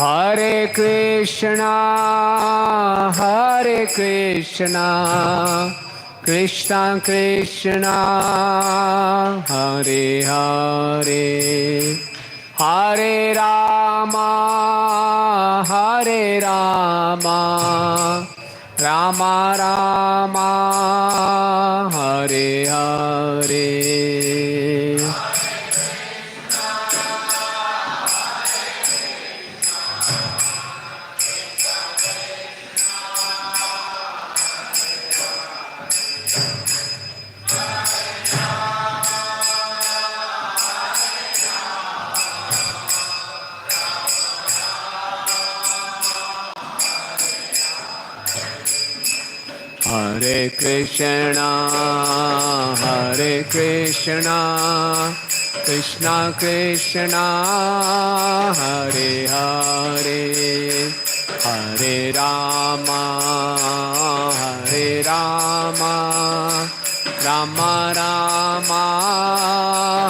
Hare Krishna, Hare Krishna, Krishna Krishna, Hare Hare, Hare Rama, Hare Rama, Rama Rama, Hare Hare. Hare Krishna, Hare Krishna, Krishna Krishna, Hare Hare, Hare Rama, Hare Rama, Rama Rama,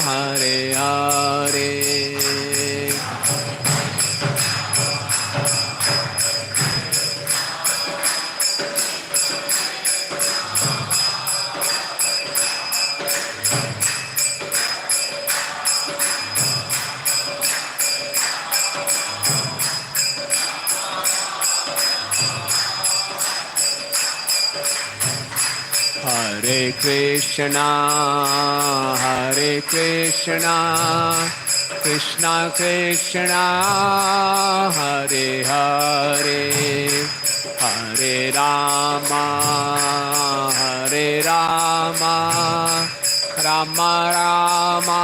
Hare Hare. Hare Krishna, Hare Krishna, Krishna Krishna, Hare Hare, Hare Rama, Hare Rama, Rama Rama,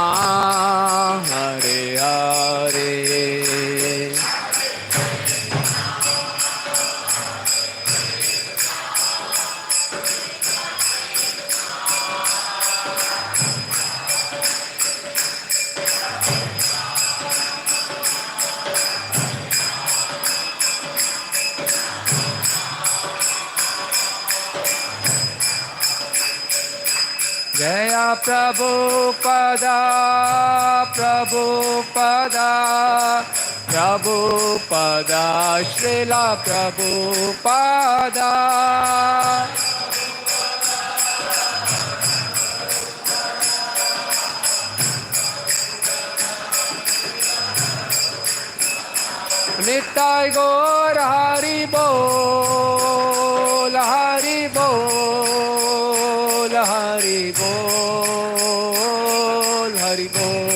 Hare Hare. Jaya Prabhupada, Prabhupada, Prabhupada, Srila Prabhupada. Nittai Gaur Hari Bol, Hari Bol, Hari Bol, Hari Bol.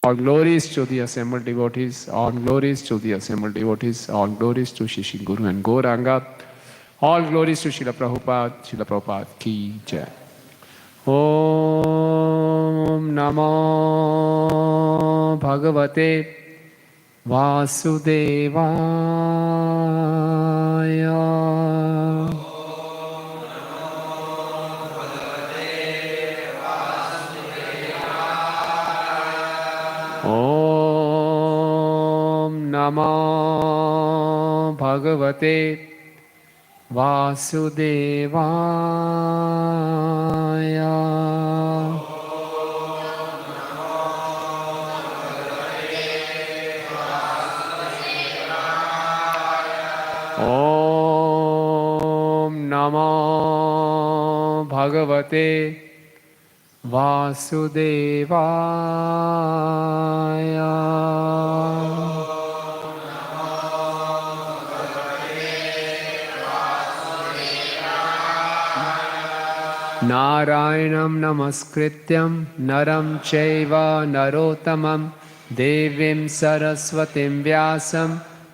All glories to the assembled devotees, all glories to the assembled devotees, all glories to Shri Guru and Gauranga, all glories to Srila Prabhupada ki jai. Om Namo Bhagavate Vasudevaya. Om Namo Bhagavate Vasudevaya. Om Namo Bhagavate Vasudevaya. नारायणं नमस्कृत्यं नरं चैव नरोत्तमं देवीं सरस्वतीं व्यासं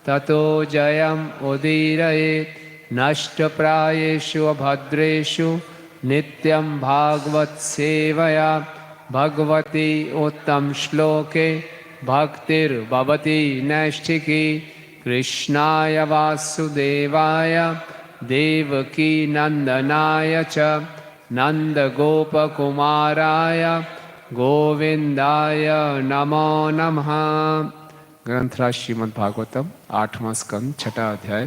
ततो जयम् उदीरयेत्। नष्टप्रायेषु अभद्रेषु नित्यं भागवत सेवया भगवती उत्तम श्लोके भक्तिर्भवति नैष्ठिकी। कृष्णाय वासुदेवाय देवकी नंदनाय च नंदगोपकुमाराय गोविंदाय नमो नमः। ग्रंथराज श्रीमद् भागवतम 8वां स्कंद 6ठा अध्याय।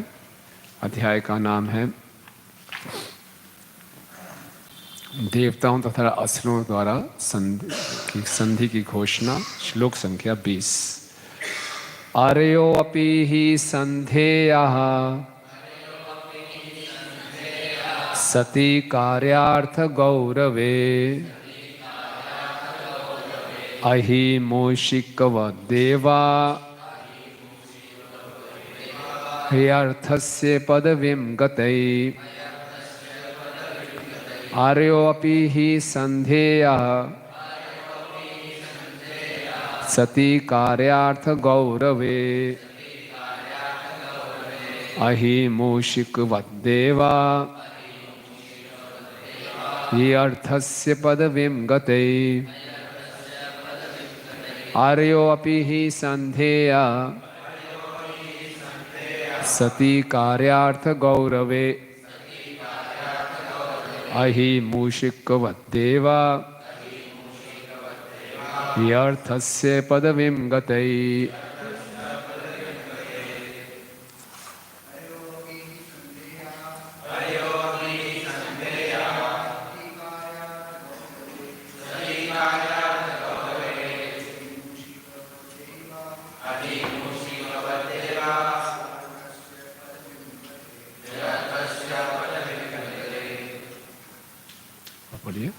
अध्याय का नाम है देवताओं तथा असुरों द्वारा संधि की घोषणा। श्लोक संख्या 20। अरयोऽपि हि संधेयः सति कार्यार्थ गौरवे अहि मूषिकवद्देवा ह्यर्थस्य पदवीं गतै। आर्योऽपि हि संधेयः सति कार्यार्थ गौरवे अहि मूषिकवद्देवा ह्यर्थस्य पदवीं गतै। आर्योऽपि हि संधेयः सति कार्यार्थ गौरवे अहि मूषिकवद्देवा ह्यर्थस्य पदवीं गतै। बोलिए।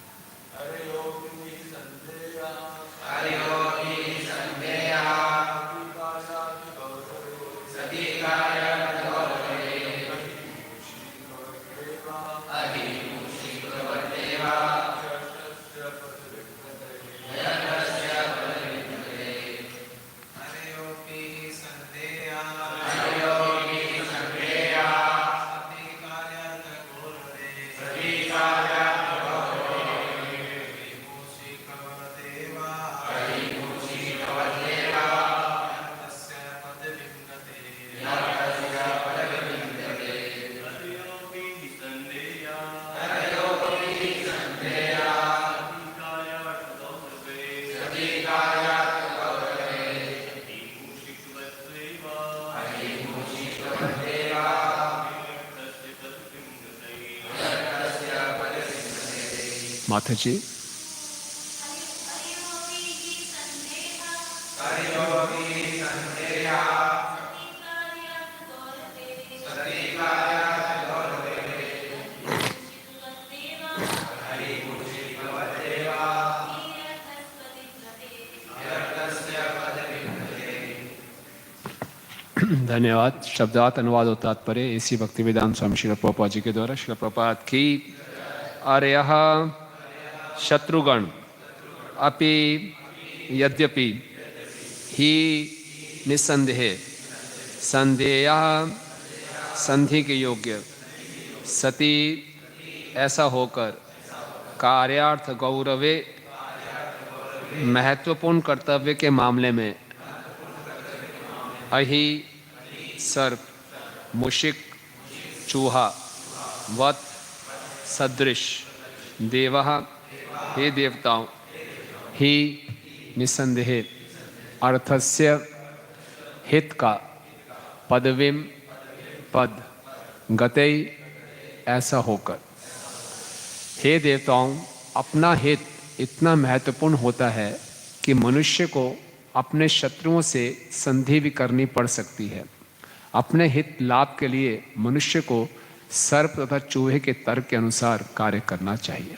माता जी। धन्यवाद। शब्दार्थ अनुवाद और तात्पर्य ऐसी भक्तिवेदांत स्वामी श्रील प्रभुपाद जी के द्वारा। श्रील प्रभुपाद की। आर्यः शत्रुगण अपि यद्यपि ही निसंदेह संदेह संधि के योग्य सती ऐसा होकर कार्यार्थ गौरवे महत्वपूर्ण कर्तव्य के मामले में अहि सर्प मुशिक चूहा वत सदृश देवः हे देवताओं ही निसंदेह अर्थस्य हित का पदवीम पद गते ऐसा होकर। हे देवताओं, अपना हित इतना महत्वपूर्ण होता है कि मनुष्य को अपने शत्रुओं से संधि भी करनी पड़ सकती है। अपने हित लाभ के लिए मनुष्य को सर्प तथा चूहे के तर्क के अनुसार कार्य करना चाहिए।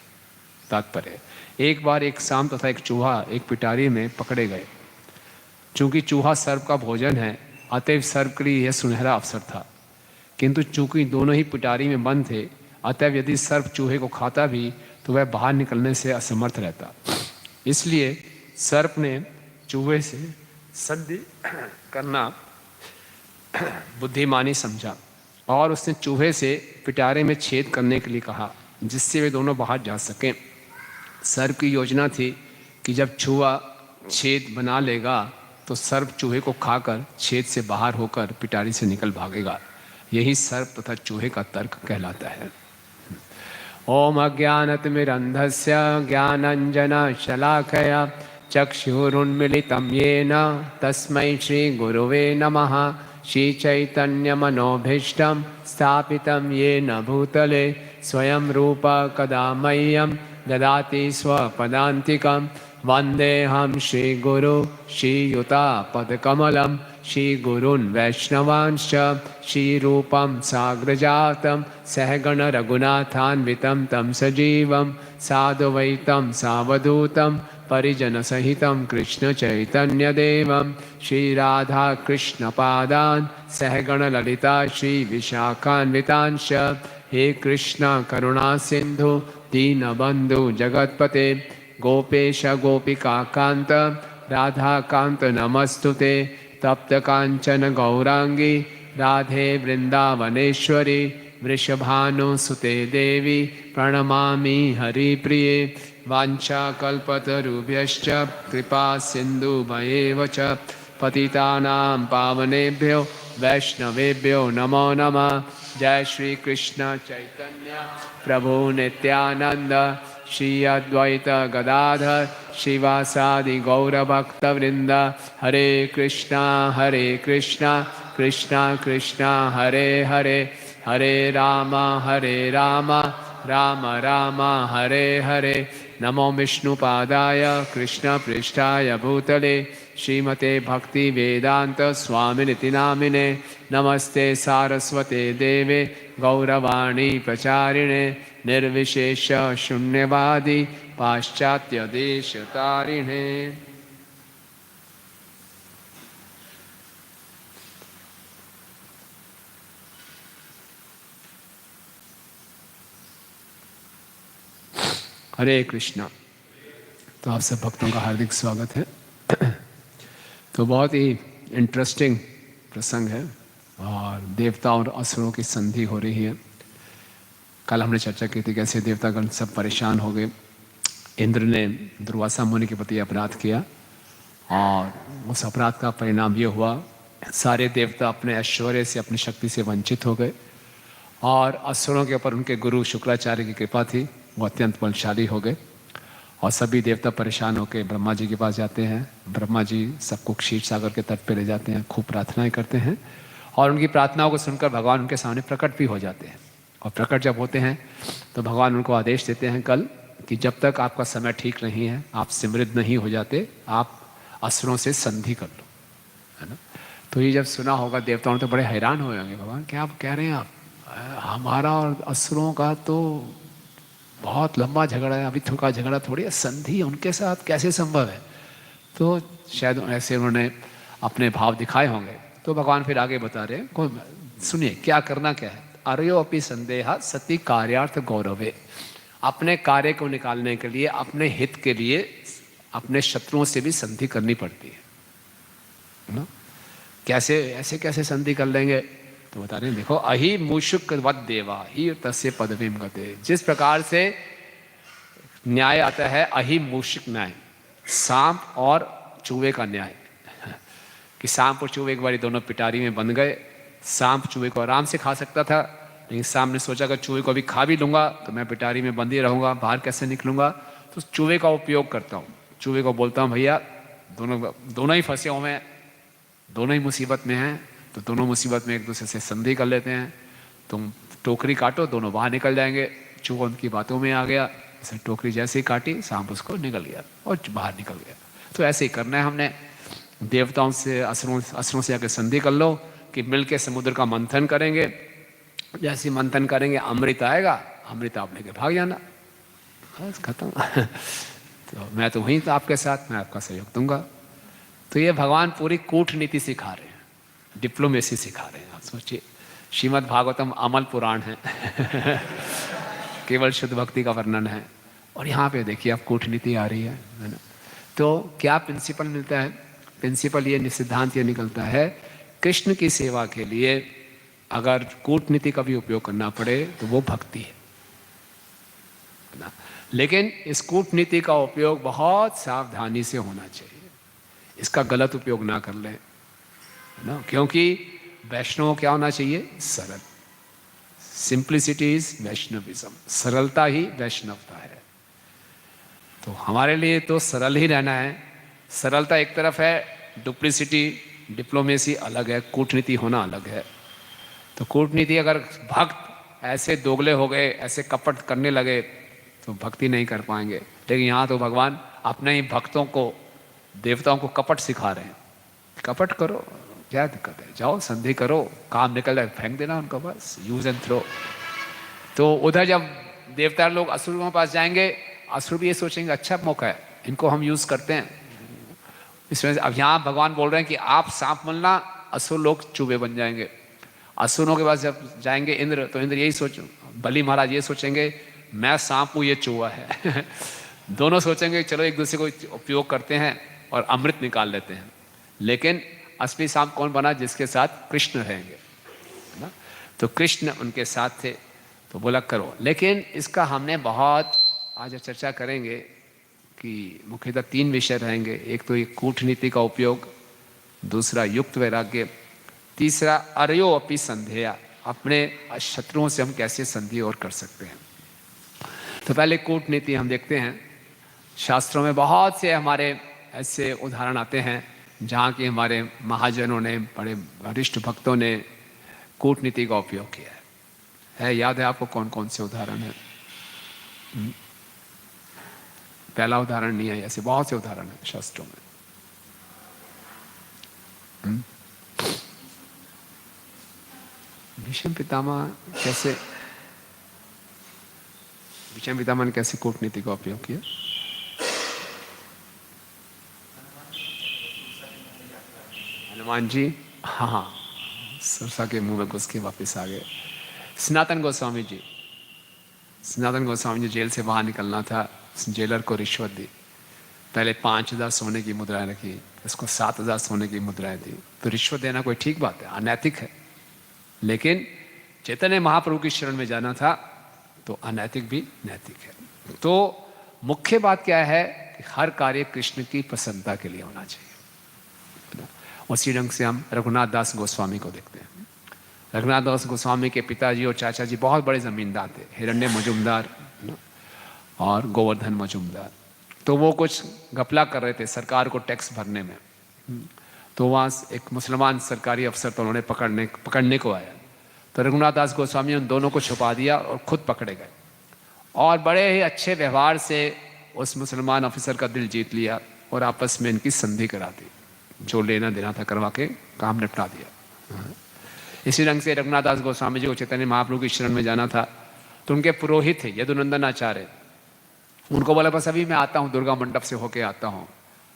तात्पर्य, एक बार एक सांप तथा एक चूहा एक पिटारी में पकड़े गए। चूंकि चूहा सर्प का भोजन है, अतएव सर्प के लिए यह सुनहरा अवसर था। किंतु चूंकि दोनों ही पिटारी में बंद थे, अतएव यदि सर्प चूहे को खाता भी तो वह बाहर निकलने से असमर्थ रहता। इसलिए सर्प ने चूहे से संधि करना बुद्धिमानी समझा और उसने चूहे से पिटारे में छेद करने के लिए कहा, जिससे वे दोनों बाहर जा सकें। सर्प की योजना थी कि जब चूहा छेद बना लेगा तो सर्प चूहे को खाकर छेद से बाहर होकर पिटारी से निकल भागेगा। यही सर्प तथा चूहे का तर्क कहलाता है। ओम अज्ञानतिमिरन्धस्य ज्ञानाञ्जनशलाकया चक्षुरुन्मीलितं येन तस्मै श्रीगुरुवे नमः। श्रीचैतन्यमनोभीष्टं स्थापितं येन भूतले स्वयं रूप कदा मह्यं ददाति स्वपदान्तिकं। वन्देऽहं श्रीगुरु श्रीयुतापदकमलं श्रीगुरून् वैष्णवांश्च श्रीरूपं साग्रजातं सहगण रघुनाथान्वितं तं सजीवं साधुवैतं सावधूतं परिजनसहितं कृष्णचैतन्यदेवं श्रीराधाकृष्णपादान् सहगण ललिता श्रीविशाखान्वितांश्च। हे कृष्ण करुणा सिन्धु दीनबन्धु जगत्पते गोपेश गोपिकान्त राधाकान्त नमस्तुते। तप्त कांचन गौरांगी राधे वृंदावनेश्वरी वृषभानुसुते देवी प्रणमामि हरिप्रिये। वाञ्छाकल्पतरुभ्यश्च कृपा सिन्धुभ्येव च पतितानां पावनेभ्यो वैष्णवेभ्यो नमो नमः। जय श्री कृष्ण चैतन्य प्रभु नित्यानंद श्री अद्वैत गदाधर श्रीवासादि गौरभक्तवृंद। हरे कृष्णा कृष्णा कृष्णा हरे हरे हरे राम राम राम हरे हरे। नमो विष्णुपादाय कृष्ण पृष्ठाय भूतले श्रीमते भक्ति वेदांत स्वामिनिति नामिने। नमस्ते सारस्वते देवे गौरवाणी प्रचारिणे निर्विशेष शून्यवादी पाश्चात्य देश तारिणे। हरे कृष्णा। तो आप सब भक्तों का हार्दिक स्वागत है। तो बहुत ही इंटरेस्टिंग प्रसंग है और देवताओं और असुरों की संधि हो रही है। कल हमने चर्चा की थी कैसे देवतागण सब परेशान हो गए। इंद्र ने दुर्वासा मुनि के प्रति अपराध किया और उस अपराध का परिणाम ये हुआ सारे देवता अपने ऐश्वर्य से अपनी शक्ति से वंचित हो गए और असुरों के ऊपर उनके गुरु शुक्राचार्य की कृपा थी, वो अत्यंत बलशाली हो गए और सभी देवता परेशान होकर ब्रह्मा जी के पास जाते हैं। ब्रह्मा जी सबको क्षीर सागर के तट पे ले जाते हैं, खूब प्रार्थनाएं करते हैं और उनकी प्रार्थनाओं को सुनकर भगवान उनके सामने प्रकट भी हो जाते हैं। और प्रकट जब होते हैं तो भगवान उनको आदेश देते हैं कल कि जब तक आपका समय ठीक नहीं है, आप समृद्ध नहीं हो जाते, आप असुरों से संधि कर लो, है ना। तो ये जब सुना होगा देवताओं ने तो बड़े हैरान हो होंगे, भगवान क्या आप कह रहे हैं, आप हमारा और असुरों का तो बहुत लंबा झगड़ा है, अभी थोड़ा झगड़ा थोड़ी है, संधि उनके साथ कैसे संभव है। तो शायद ऐसे उन्होंने अपने भाव दिखाए होंगे। तो भगवान फिर आगे बता रहे हैं, सुनिए क्या करना क्या है। अर्यो अपि संदेहा सति कार्यार्थ गौरवे। अपने कार्य को निकालने के लिए, अपने हित के लिए अपने शत्रुओं से भी संधि करनी पड़ती है ना। कैसे ऐसे कैसे संधि कर लेंगे, तो बता रहे हैं देखो, अहि मूषुक वद देवा ही तस्य पदवीम गते। जिस प्रकार से न्याय आता है अहि मूषिक न्याय, सांप और चूहे का न्याय कि सांप और चूहे एक बार दोनों पिटारी में बंध गए। सांप चूहे को आराम से खा सकता था, लेकिन सांप ने सोचा कि चूहे को अभी खा भी लूंगा तो मैं पिटारी में बंद ही रहूंगा, बाहर कैसे निकलूंगा। तो चूहे का उपयोग करता हूँ, चूहे को बोलता हूँ भैया दोनों ही फंसे हुए हैं, दोनों ही मुसीबत में हैं, तो दोनों मुसीबत में एक दूसरे से संधि कर लेते हैं। तुम टोकरी काटो, दोनों बाहर निकल जाएंगे। चूहा उनकी बातों में आ गया, जैसे टोकरी जैसे ही काटी सांप उसको निकल गया और बाहर निकल गया। तो ऐसे ही करना है हमने, देवताओं से असुरों से आकर संधि कर लो कि मिलके समुद्र का मंथन करेंगे। जैसे मंथन करेंगे अमृत आएगा, अमृत आप लेके भाग जाना, बस खत्म। तो मैं तो वहीं था आपके साथ, मैं आपका सहयोग दूंगा। तो ये भगवान पूरी कूटनीति सिखा रहे हैं, डिप्लोमेसी सिखा रहे हैं। आप सोचिए, श्रीमद् भागवतम अमल पुराण है केवल शुद्ध भक्ति का वर्णन है और यहाँ पे देखिए आप कूटनीति आ रही है ना। तो क्या प्रिंसिपल मिलता है? प्रिंसिपल ये सिद्धांत ये निकलता है, कृष्ण की सेवा के लिए अगर कूटनीति का भी उपयोग करना पड़े तो वो भक्ति है ना। लेकिन इस कूटनीति का उपयोग बहुत सावधानी से होना चाहिए, इसका गलत उपयोग ना कर लें ना, क्योंकि वैष्णव क्या होना चाहिए? सरल। सिंप्लिसिटी इज वैष्णविज्म, सरलता ही वैष्णवता है। तो हमारे लिए तो सरल ही रहना है। सरलता एक तरफ है, डुप्लिसिटी डिप्लोमेसी अलग है, कूटनीति होना अलग है। तो कूटनीति अगर भक्त ऐसे दोगले हो गए, ऐसे कपट करने लगे तो भक्ति नहीं कर पाएंगे। लेकिन यहाँ तो भगवान अपने ही भक्तों को, देवताओं को कपट सिखा रहे हैं। कपट करो, क्या दिक्कत है, जाओ संधि करो, काम निकल जाए फेंक देना उनको, बस यूज एंड थ्रो। तो उधर जब देवता लोग असुरों के पास जाएंगे, असुर भी ये सोचेंगे अच्छा मौका है, इनको हम यूज करते हैं। इसमें अब यहाँ भगवान बोल रहे हैं कि आप सांप बनना, असुर लोग चूहे बन जाएंगे। असुरों के पास जब जाएंगे इंद्र, तो इंद्र यही सोच, बलि महाराज ये सोचेंगे मैं सांप हूँ ये चूहा है दोनों सोचेंगे चलो एक दूसरे को उपयोग करते हैं और अमृत निकाल लेते हैं। लेकिन असली सांप कौन बना? जिसके साथ कृष्ण रहेंगे ना। तो कृष्ण उनके साथ थे, तो बोला करो। लेकिन इसका हमने बहुत आज चर्चा करेंगे कि मुख्यतः 3 विषय रहेंगे। एक तो ये कूटनीति का उपयोग, दूसरा युक्त वैराग्य, तीसरा अर्यो अपि संधेया, अपने शत्रुओं से हम कैसे संधि और कर सकते हैं। तो पहले कूटनीति हम देखते हैं। शास्त्रों में बहुत से हमारे ऐसे उदाहरण आते हैं जहाँ की हमारे महाजनों ने, बड़े वरिष्ठ भक्तों ने कूटनीति का उपयोग किया है। याद है आपको कौन कौन से उदाहरण है? पहला उदाहरण नहीं है, ऐसे बहुत से उदाहरण है शास्त्रों में। भीष्म पितामह कैसे, भीष्म पितामह ने कैसे कूटनीति का उपयोग किया? हनुमान जी, हाँ, सरसा के मुंह में घुस के वापस आ गए। सनातन गोस्वामी जी, सनातन गोस्वामी जी जेल से बाहर निकलना था, जेलर को रिश्वत दी। पहले 5,000 सोने की मुद्राएं रखी, इसको 7,000 सोने की मुद्राएं दी। तो रिश्वत देना कोई ठीक बात है? अनैतिक है। लेकिन चैतन्य महाप्रभु की शरण में जाना था तो अनैतिक भी नैतिक है। तो मुख्य बात क्या है कि हर कार्य कृष्ण की प्रसन्नता के लिए होना चाहिए। उसी ढंग से हम रघुनाथ दास गोस्वामी को देखते हैं। रघुनाथ दास गोस्वामी के पिताजी और चाचा जी बहुत बड़े जमींदार थे, हिरण्य मजुमदार और गोवर्धन मजुमदार। तो वो कुछ घपला कर रहे थे सरकार को टैक्स भरने में। तो वहाँ एक मुसलमान सरकारी अफसर तो उन्होंने पकड़ने को आया। तो रघुनाथ दास गोस्वामी उन दोनों को छुपा दिया और खुद पकड़े गए, और बड़े ही अच्छे व्यवहार से उस मुसलमान ऑफिसर का दिल जीत लिया और आपस में इनकी संधि करा दी, जो लेना देना था करवा के काम निपटा दिया। इसी ढंग से रघुनाथ दास गोस्वामी जी को चैतन्य महाप्रभु की शरण में जाना था। तो उनके पुरोहित थे यदुनंदन आचार्य, उनको बोला बस अभी मैं आता हूँ, दुर्गा मंडप से होके आता हूँ।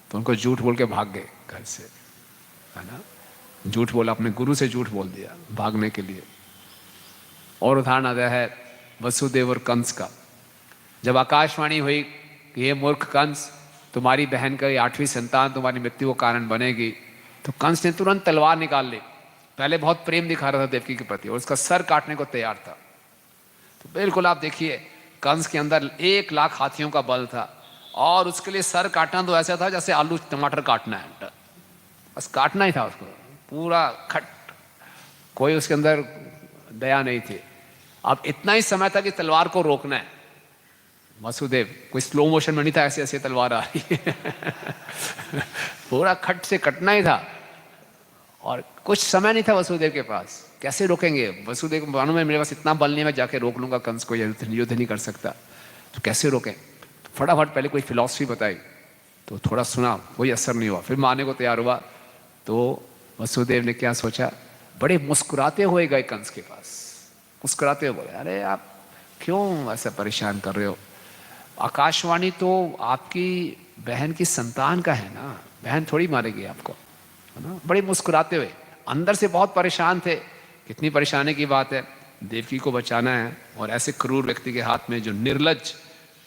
तो उनको झूठ बोल के भाग गए घर से, है ना। झूठ बोला, अपने गुरु से झूठ बोल दिया भागने के लिए। और उदाहरण आता है वसुदेव और कंस का। जब आकाशवाणी हुई कि ये मूर्ख कंस, तुम्हारी बहन का 8वीं संतान तुम्हारी मृत्यु का कारण बनेगी, तो कंस ने तुरंत तलवार निकाल ली। पहले बहुत प्रेम दिखा रहा था देवकी के प्रति और उसका सर काटने को तैयार था। तो बिल्कुल आप देखिए, कंस के अंदर 1 लाख हाथियों का बल था और उसके लिए सर काटना तो ऐसा था जैसे आलू टमाटर काटना है, बस काटना ही था उसको, पूरा खट, कोई उसके अंदर दया नहीं थी। अब इतना ही समय था कि तलवार को रोकना है। वसुदेव कोई स्लो मोशन में नहीं था, ऐसे ऐसे तलवार आ रही है पूरा खट से कटना ही था और कुछ समय नहीं था वसुदेव के पास। कैसे रोकेंगे? वसुदेव को मालूम है मेरे पास इतना बल नहीं, मैं जाके रोक लूंगा कंस को, युद्ध नहीं कर सकता, तो कैसे रोकें? तो फटाफट पहले कोई फिलॉसफी बताई, तो थोड़ा सुना, कोई असर नहीं हुआ, फिर मारने को तैयार हुआ। तो वसुदेव ने क्या सोचा, बड़े मुस्कुराते हुए गए कंस के पास, मुस्कुराते हुए बोले अरे आप क्यों ऐसा परेशान कर रहे हो, आकाशवाणी तो आपकी बहन की संतान का है ना, बहन थोड़ी मारेगी आपको, है ना। बड़े मुस्कुराते हुए, अंदर से बहुत परेशान थे। कितनी परेशानी की बात है, देवकी को बचाना है और ऐसे क्रूर व्यक्ति के हाथ में जो निर्लज्ज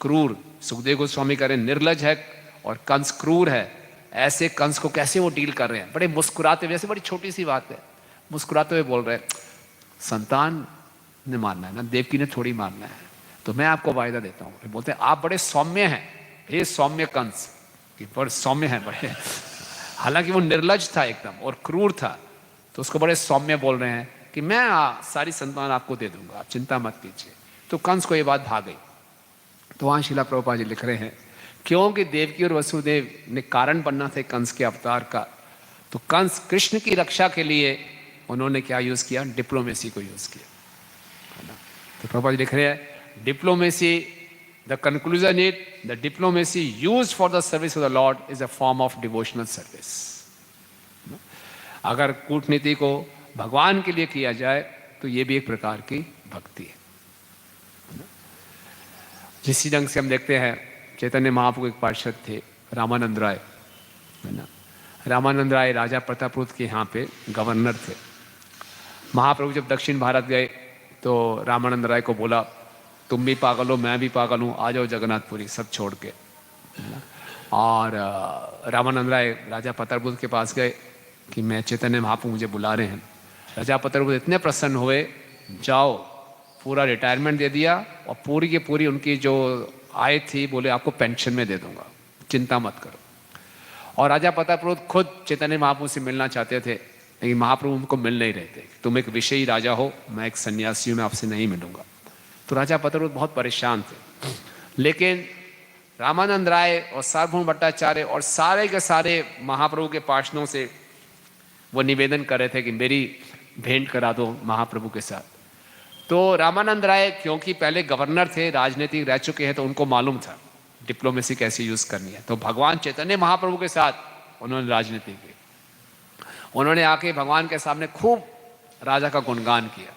क्रूर, सुखदेव गोस्वामी कह रहे हैं निर्लज है और कंस क्रूर है, ऐसे कंस को कैसे वो डील कर रहे हैं, बड़े मुस्कुराते हुए, जैसे बड़ी छोटी सी बात है, मुस्कुराते हुए बोल रहे हैं संतान ने मारना है ना, देवकी ने थोड़ी मारना है, तो मैं आपको वायदा देता हूँ। बोलते हैं आप बड़े सौम्य हैं, हे सौम्य कंस, कि बड़े सौम्य हैं बड़े, हालांकि वो निर्लज था एकदम और क्रूर था, तो उसको बड़े सौम्य बोल रहे हैं कि मैं सारी संतान आपको दे दूंगा, आप चिंता मत कीजिए। तो कंस को ये बात भा गई। तो वहाँ शिला प्रभुपाद जी लिख रहे हैं क्योंकि देवकी और वसुदेव ने कारण बनना थे कंस के अवतार का, तो कंस कृष्ण की रक्षा के लिए उन्होंने क्या यूज किया, डिप्लोमेसी को यूज किया। तो प्रभुपाद जी लिख रहे हैं diplomacy, the conclusion is the diplomacy use for the service of the Lord is a form of devotional service. अगर कूटनीति को भगवान के लिए किया जाए तो ये भी एक प्रकार की भक्ति है। जिस ढंग से हम देखते हैं चैतन्य महाप्रभु एक पार्षद थे रामानंद राय, है ना, रामानंद राय राजा प्रतापरुद्र के यहाँ पे गवर्नर थे। महाप्रभु जब दक्षिण भारत गए तो रामानंद राय को बोला तुम भी पागल हो, मैं भी पागल हूँ, आ जाओ जगन्नाथपुरी सब छोड़ के। और रामानंद राय राजा प्रतापरुद्र के पास गए कि मैं चैतन्य महाप्रभु मुझे बुला रहे हैं। राजा प्रतापरुद्र इतने प्रसन्न हुए, जाओ पूरा रिटायरमेंट दे दिया और पूरी की पूरी उनकी जो आय थी बोले आपको पेंशन में दे दूंगा, चिंता मत करो। और राजा प्रतापरुद्र खुद चैतन्य महाप्रभु से मिलना चाहते थे, लेकिन महाप्रभु उनको मिल नहीं रहे थे। तुम एक विषयी राजा हो, मैं एक सन्यासी हूं, मैं आपसे नहीं मिलूंगा। तो राजा प्रतापरुद्र बहुत परेशान थे। लेकिन रामानंद राय और सार्वभौम भट्टाचार्य और सारे के सारे महाप्रभु के पार्षदों से वो निवेदन कर रहे थे कि मेरी भेंट करा दो महाप्रभु के साथ। तो रामानंद राय क्योंकि पहले गवर्नर थे, राजनीतिक रह चुके हैं, तो उनको मालूम था डिप्लोमेसी कैसे यूज करनी है। तो भगवान चैतन्य महाप्रभु के साथ उन्होंने राजनीति की। उन्होंने आके भगवान के सामने खूब राजा का गुणगान किया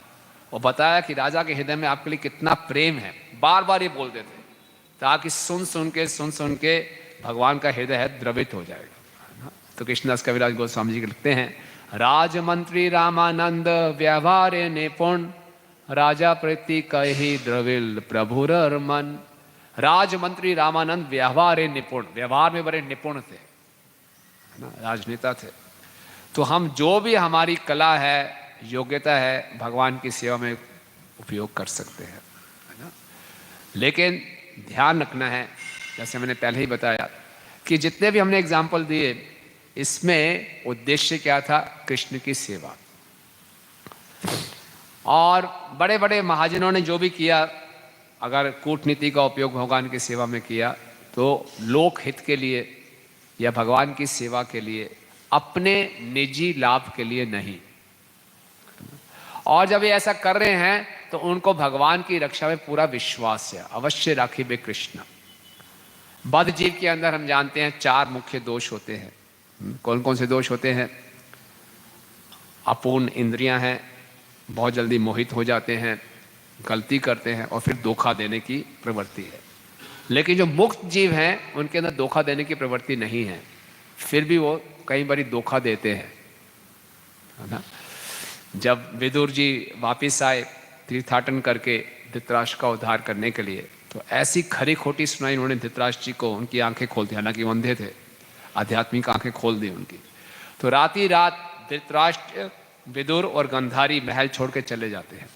और बताया कि राजा के हृदय में आपके लिए कितना प्रेम है, बार बार ये बोलते थे ताकि सुन सुन के भगवान का हृदय है द्रवित हो जाएगा। तो कृष्णदास कविराज गोस्वामी जी लिखते हैं राजमंत्री रामानंद व्यवहार निपुण, राजा प्रति कही द्रविल प्रभुर मन। राजमंत्री रामानंद व्यवहार निपुण, व्यवहार में बड़े निपुण थे, राजनेता थे। तो हम जो भी हमारी कला है, योग्यता है, भगवान की सेवा में उपयोग कर सकते हैं, है ना। लेकिन ध्यान रखना है, जैसे मैंने पहले ही बताया कि जितने भी हमने एग्जाम्पल दिए, इसमें उद्देश्य क्या था, कृष्ण की सेवा। और बड़े बड़े महाजनों ने जो भी किया, अगर कूटनीति का उपयोग भगवान की सेवा में किया तो लोक हित के लिए या भगवान की सेवा के लिए, अपने निजी लाभ के लिए नहीं। और जब ये ऐसा कर रहे हैं तो उनको भगवान की रक्षा में पूरा विश्वास है। अवश्य राखी बे कृष्ण। बद्ध जीव के अंदर हम जानते हैं 4 मुख्य दोष होते हैं। कौन कौन से दोष होते हैं? अपूर्ण इंद्रियां हैं, बहुत जल्दी मोहित हो जाते हैं, गलती करते हैं और फिर धोखा देने की प्रवृत्ति है। लेकिन जो मुक्त जीव हैं उनके अंदर धोखा देने की प्रवृत्ति नहीं है, फिर भी वो कई बार धोखा देते हैं, है ना। जब विदुर जी वापिस आए तीर्थाटन करके धृतराष्ट्र का उद्धार करने के लिए, तो ऐसी खरी खोटी सुनाई उन्होंने धृतराष्ट्र जी को, उनकी आंखें खोल दी, हालांकि वो अंधे थे, आध्यात्मिक आंखें खोल दी उनकी। तो रात ही रात धृतराष्ट्र, विदुर और गंधारी महल छोड़ के चले जाते हैं।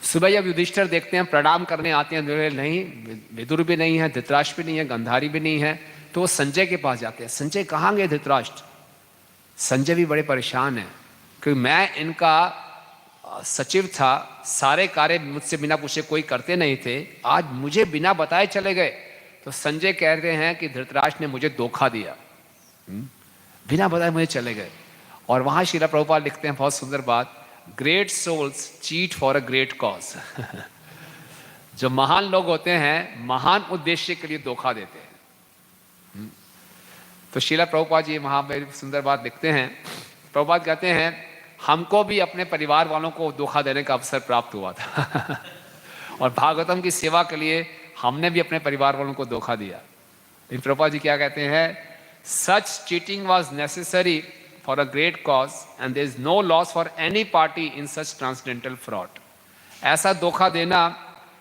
सुबह जब युधिष्ठिर देखते हैं, प्रणाम करने आते हैं, नहीं विदुर भी नहीं है, धृतराष्ट्र भी नहीं है, गंधारी भी नहीं है, तो वो संजय के पास जाते हैं। संजय कहाँ गए धृतराष्ट्र? संजय भी बड़े परेशान है क्योंकि मैं इनका सचिव था, सारे कार्य मुझसे बिना पूछे कोई करते नहीं थे, आज मुझे बिना बताए चले गए। तो संजय कहते हैं कि धृतराष्ट्र ने मुझे धोखा दिया, बिना बताए मुझे चले गए। और वहां श्रील प्रभुपाद लिखते हैं बहुत सुंदर बात, great souls cheat for a great cause. जो महान लोग होते हैं महान उद्देश्य के लिए धोखा देते हैं। तो श्रील प्रभुपाद जी वहां पर सुंदर बात लिखते हैं। प्रभुपाद कहते हैं हमको भी अपने परिवार वालों को धोखा देने का अवसर प्राप्त हुआ था और भागवतम की सेवा के लिए हमने भी अपने परिवार वालों को धोखा दिया। लेकिन प्रभुपाद जी क्या कहते हैं, such cheating was necessary for a great cause and there is no loss for any party in such transcendental fraud। ऐसा धोखा देना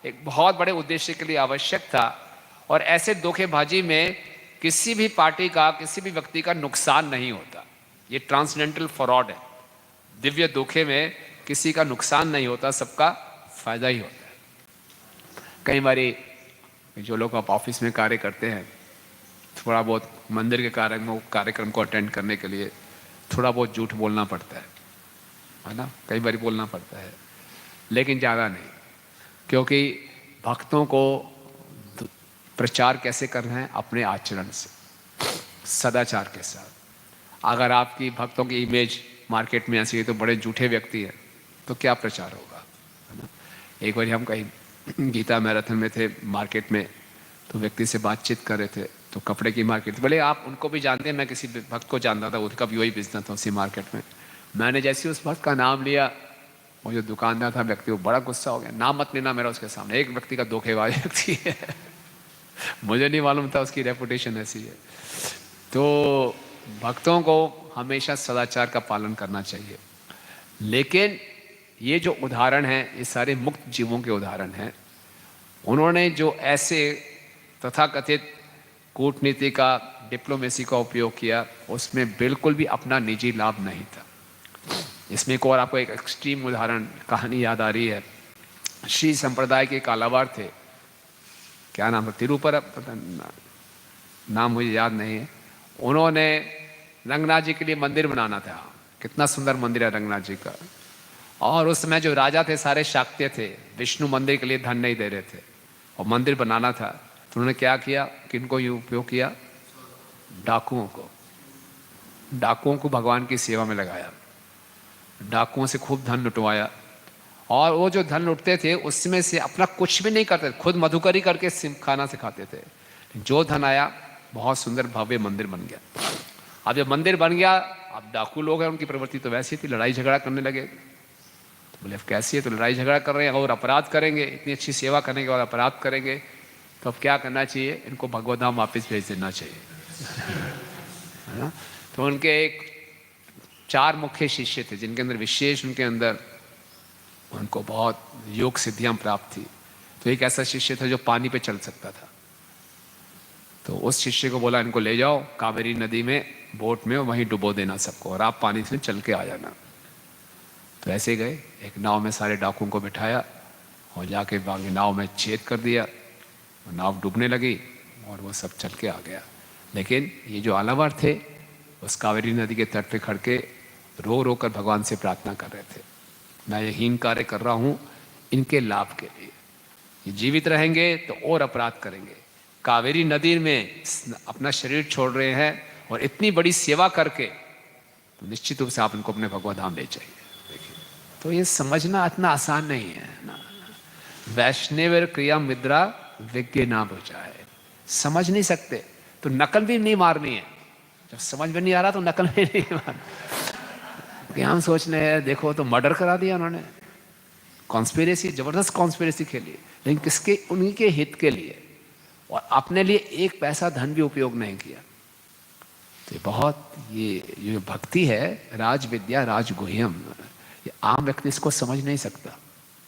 एक बहुत बड़े उद्देश्य के लिए आवश्यक था। और ऐसे धोखेबाजी में किसी भी पार्टी का, किसी भी व्यक्ति का नुकसान नहीं होता। ये ट्रांसडेंटल फ्रॉड है। दिव्य धोखे में किसी का नुकसान नहीं होता, सबका फायदा ही होता है। कई बारी जो लोग आप ऑफिस में कार्य करते हैं, थोड़ा बहुत मंदिर के कार्यक्रम को अटेंड करने के लिए थोड़ा बहुत झूठ बोलना पड़ता है ना, कई बार बोलना पड़ता है, लेकिन ज़्यादा नहीं। क्योंकि भक्तों को प्रचार कैसे करना है? अपने आचरण से, सदाचार के साथ। अगर आपकी भक्तों की इमेज मार्केट में ऐसी है तो बड़े झूठे व्यक्ति हैं, तो क्या प्रचार होगा, है ना। एक बार हम कहीं गीता मैराथन में थे, मार्केट में, तो व्यक्ति से बातचीत कर रहे थे, तो कपड़े की मार्केट, भले आप उनको भी जानते हैं, मैं किसी भक्त को जानता था, उसका भी वही बिजनेस था उसी मार्केट में। मैंने जैसे उस भक्त का नाम लिया, वो जो दुकानदार था व्यक्ति, वो बड़ा गुस्सा हो गया, नाम मत लेना मेरा उसके सामने, एक व्यक्ति का धोखेबाज व्यक्ति है। मुझे नहीं मालूम था उसकी रेपुटेशन ऐसी है। तो भक्तों को हमेशा सदाचार का पालन करना चाहिए। लेकिन ये जो उदाहरण है, ये सारे मुक्त जीवों के उदाहरण हैं। उन्होंने जो ऐसे तथाकथित कूटनीति का, डिप्लोमेसी का उपयोग किया, उसमें बिल्कुल भी अपना निजी लाभ नहीं था। इसमें एक और आपको एक एक्सट्रीम उदाहरण कहानी याद आ रही है। श्री संप्रदाय के एक आलावार थे, क्या नाम था, तिरुपर, नाम मुझे याद नहीं है। उन्होंने रंगनाथ जी के लिए मंदिर बनाना था। कितना सुंदर मंदिर है रंगनाथ जी का। और उस समय जो राजा थे सारे शाक्य थे, विष्णु मंदिर के लिए धन नहीं दे रहे थे और मंदिर बनाना था। तो उन्होंने क्या किया, किनको ये उपयोग किया? डाकुओं को। डाकुओं को भगवान की सेवा में लगाया, डाकुओं से खूब धन लुटवाया। और वो जो धन लुटते थे उसमें से अपना कुछ भी नहीं करते, खुद मधुकरी करके खाना से खाते थे। जो धन आया, बहुत सुंदर भव्य मंदिर बन गया। अब जब मंदिर बन गया, अब डाकू लोग हैं, उनकी प्रवृत्ति तो वैसी थी, लड़ाई झगड़ा करने लगे। तो बोले कैसी है, तो लड़ाई झगड़ा कर रहे हैं और अपराध करेंगे, इतनी अच्छी सेवा करने के बाद अपराध करेंगे, तो अब क्या करना चाहिए, इनको भगवत धाम वापस भेज देना चाहिए। है ना। तो उनके एक 4 मुख्य शिष्य थे, जिनके अंदर विशेष, उनके अंदर उनको बहुत योग सिद्धियां प्राप्त थी। तो एक ऐसा शिष्य था जो पानी पे चल सकता था। तो उस शिष्य को बोला, इनको ले जाओ कावेरी नदी में, बोट में, वहीं डुबो देना सबको, और आप पानी से चल के आ जाना। तो ऐसे गए, एक नाव में सारे डाकुओं को बिठाया और जाके बागी नाव में छेद कर दिया, नाव डूबने लगी और वो सब चल के आ गया। लेकिन ये जो आलावार थे, उस कावेरी नदी के तट पे खड़ के रो रो कर भगवान से प्रार्थना कर रहे थे, मैं ये हीन कार्य कर रहा हूँ इनके लाभ के लिए। ये जीवित रहेंगे तो और अपराध करेंगे, कावेरी नदी में अपना शरीर छोड़ रहे हैं और इतनी बड़ी सेवा करके, तो निश्चित रूप से आप इनको अपने भगवत धाम ले जाइए। देखिए, तो ये समझना इतना आसान नहीं है ना। वैष्णव क्रिया मुद्रा विज्ञ ना बुझाए, समझ नहीं सकते तो नकल भी नहीं मारनी है। जब समझ में नहीं आ रहा तो नकल भी नहीं मारनी। हम सोच रहे हैं, देखो तो मर्डर करा दिया उन्होंने, कॉन्स्पिरेसी, जबरदस्त कॉन्स्पिरेसी खेली, लेकिन किसके, उन्हीं के हित के लिए, और अपने लिए एक पैसा धन भी उपयोग नहीं किया। तो बहुत ये भक्ति है, राज विद्या राज गुह्यम, ये आम व्यक्ति इसको समझ नहीं सकता,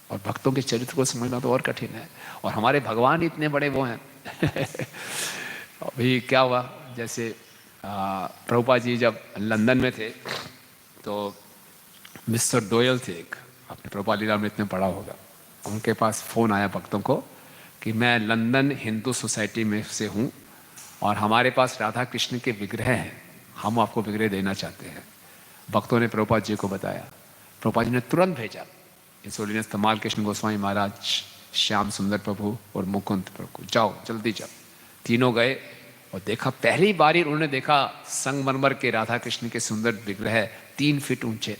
और भक्तों के चरित्र को समझना तो और कठिन है। और हमारे भगवान इतने बड़े वो हैं। अभी क्या हुआ, जैसे प्रभुपाद जी जब लंदन में थे, तो मिस्टर डोयल थे एक, आपने प्रभुपाद लीला में इतने पढ़ा होगा, उनके पास फ़ोन आया भक्तों को कि मैं लंदन हिंदू सोसाइटी में से हूँ और हमारे पास राधा कृष्ण के विग्रह हैं, हम आपको विग्रह देना चाहते हैं। भक्तों ने प्रभुपाद जी को बताया, प्रभुपाद जी ने तुरंत भेजा, इस होलिनेस तमाल कृष्ण गोस्वामी महाराज, श्याम सुंदर प्रभु और मुकुंद प्रभु, जाओ जल्दी जाओ। तीनों गए और देखा, पहली बार ही उन्होंने देखा संगमरमर के राधा कृष्ण के सुंदर विग्रह 3 फीट ऊंचे।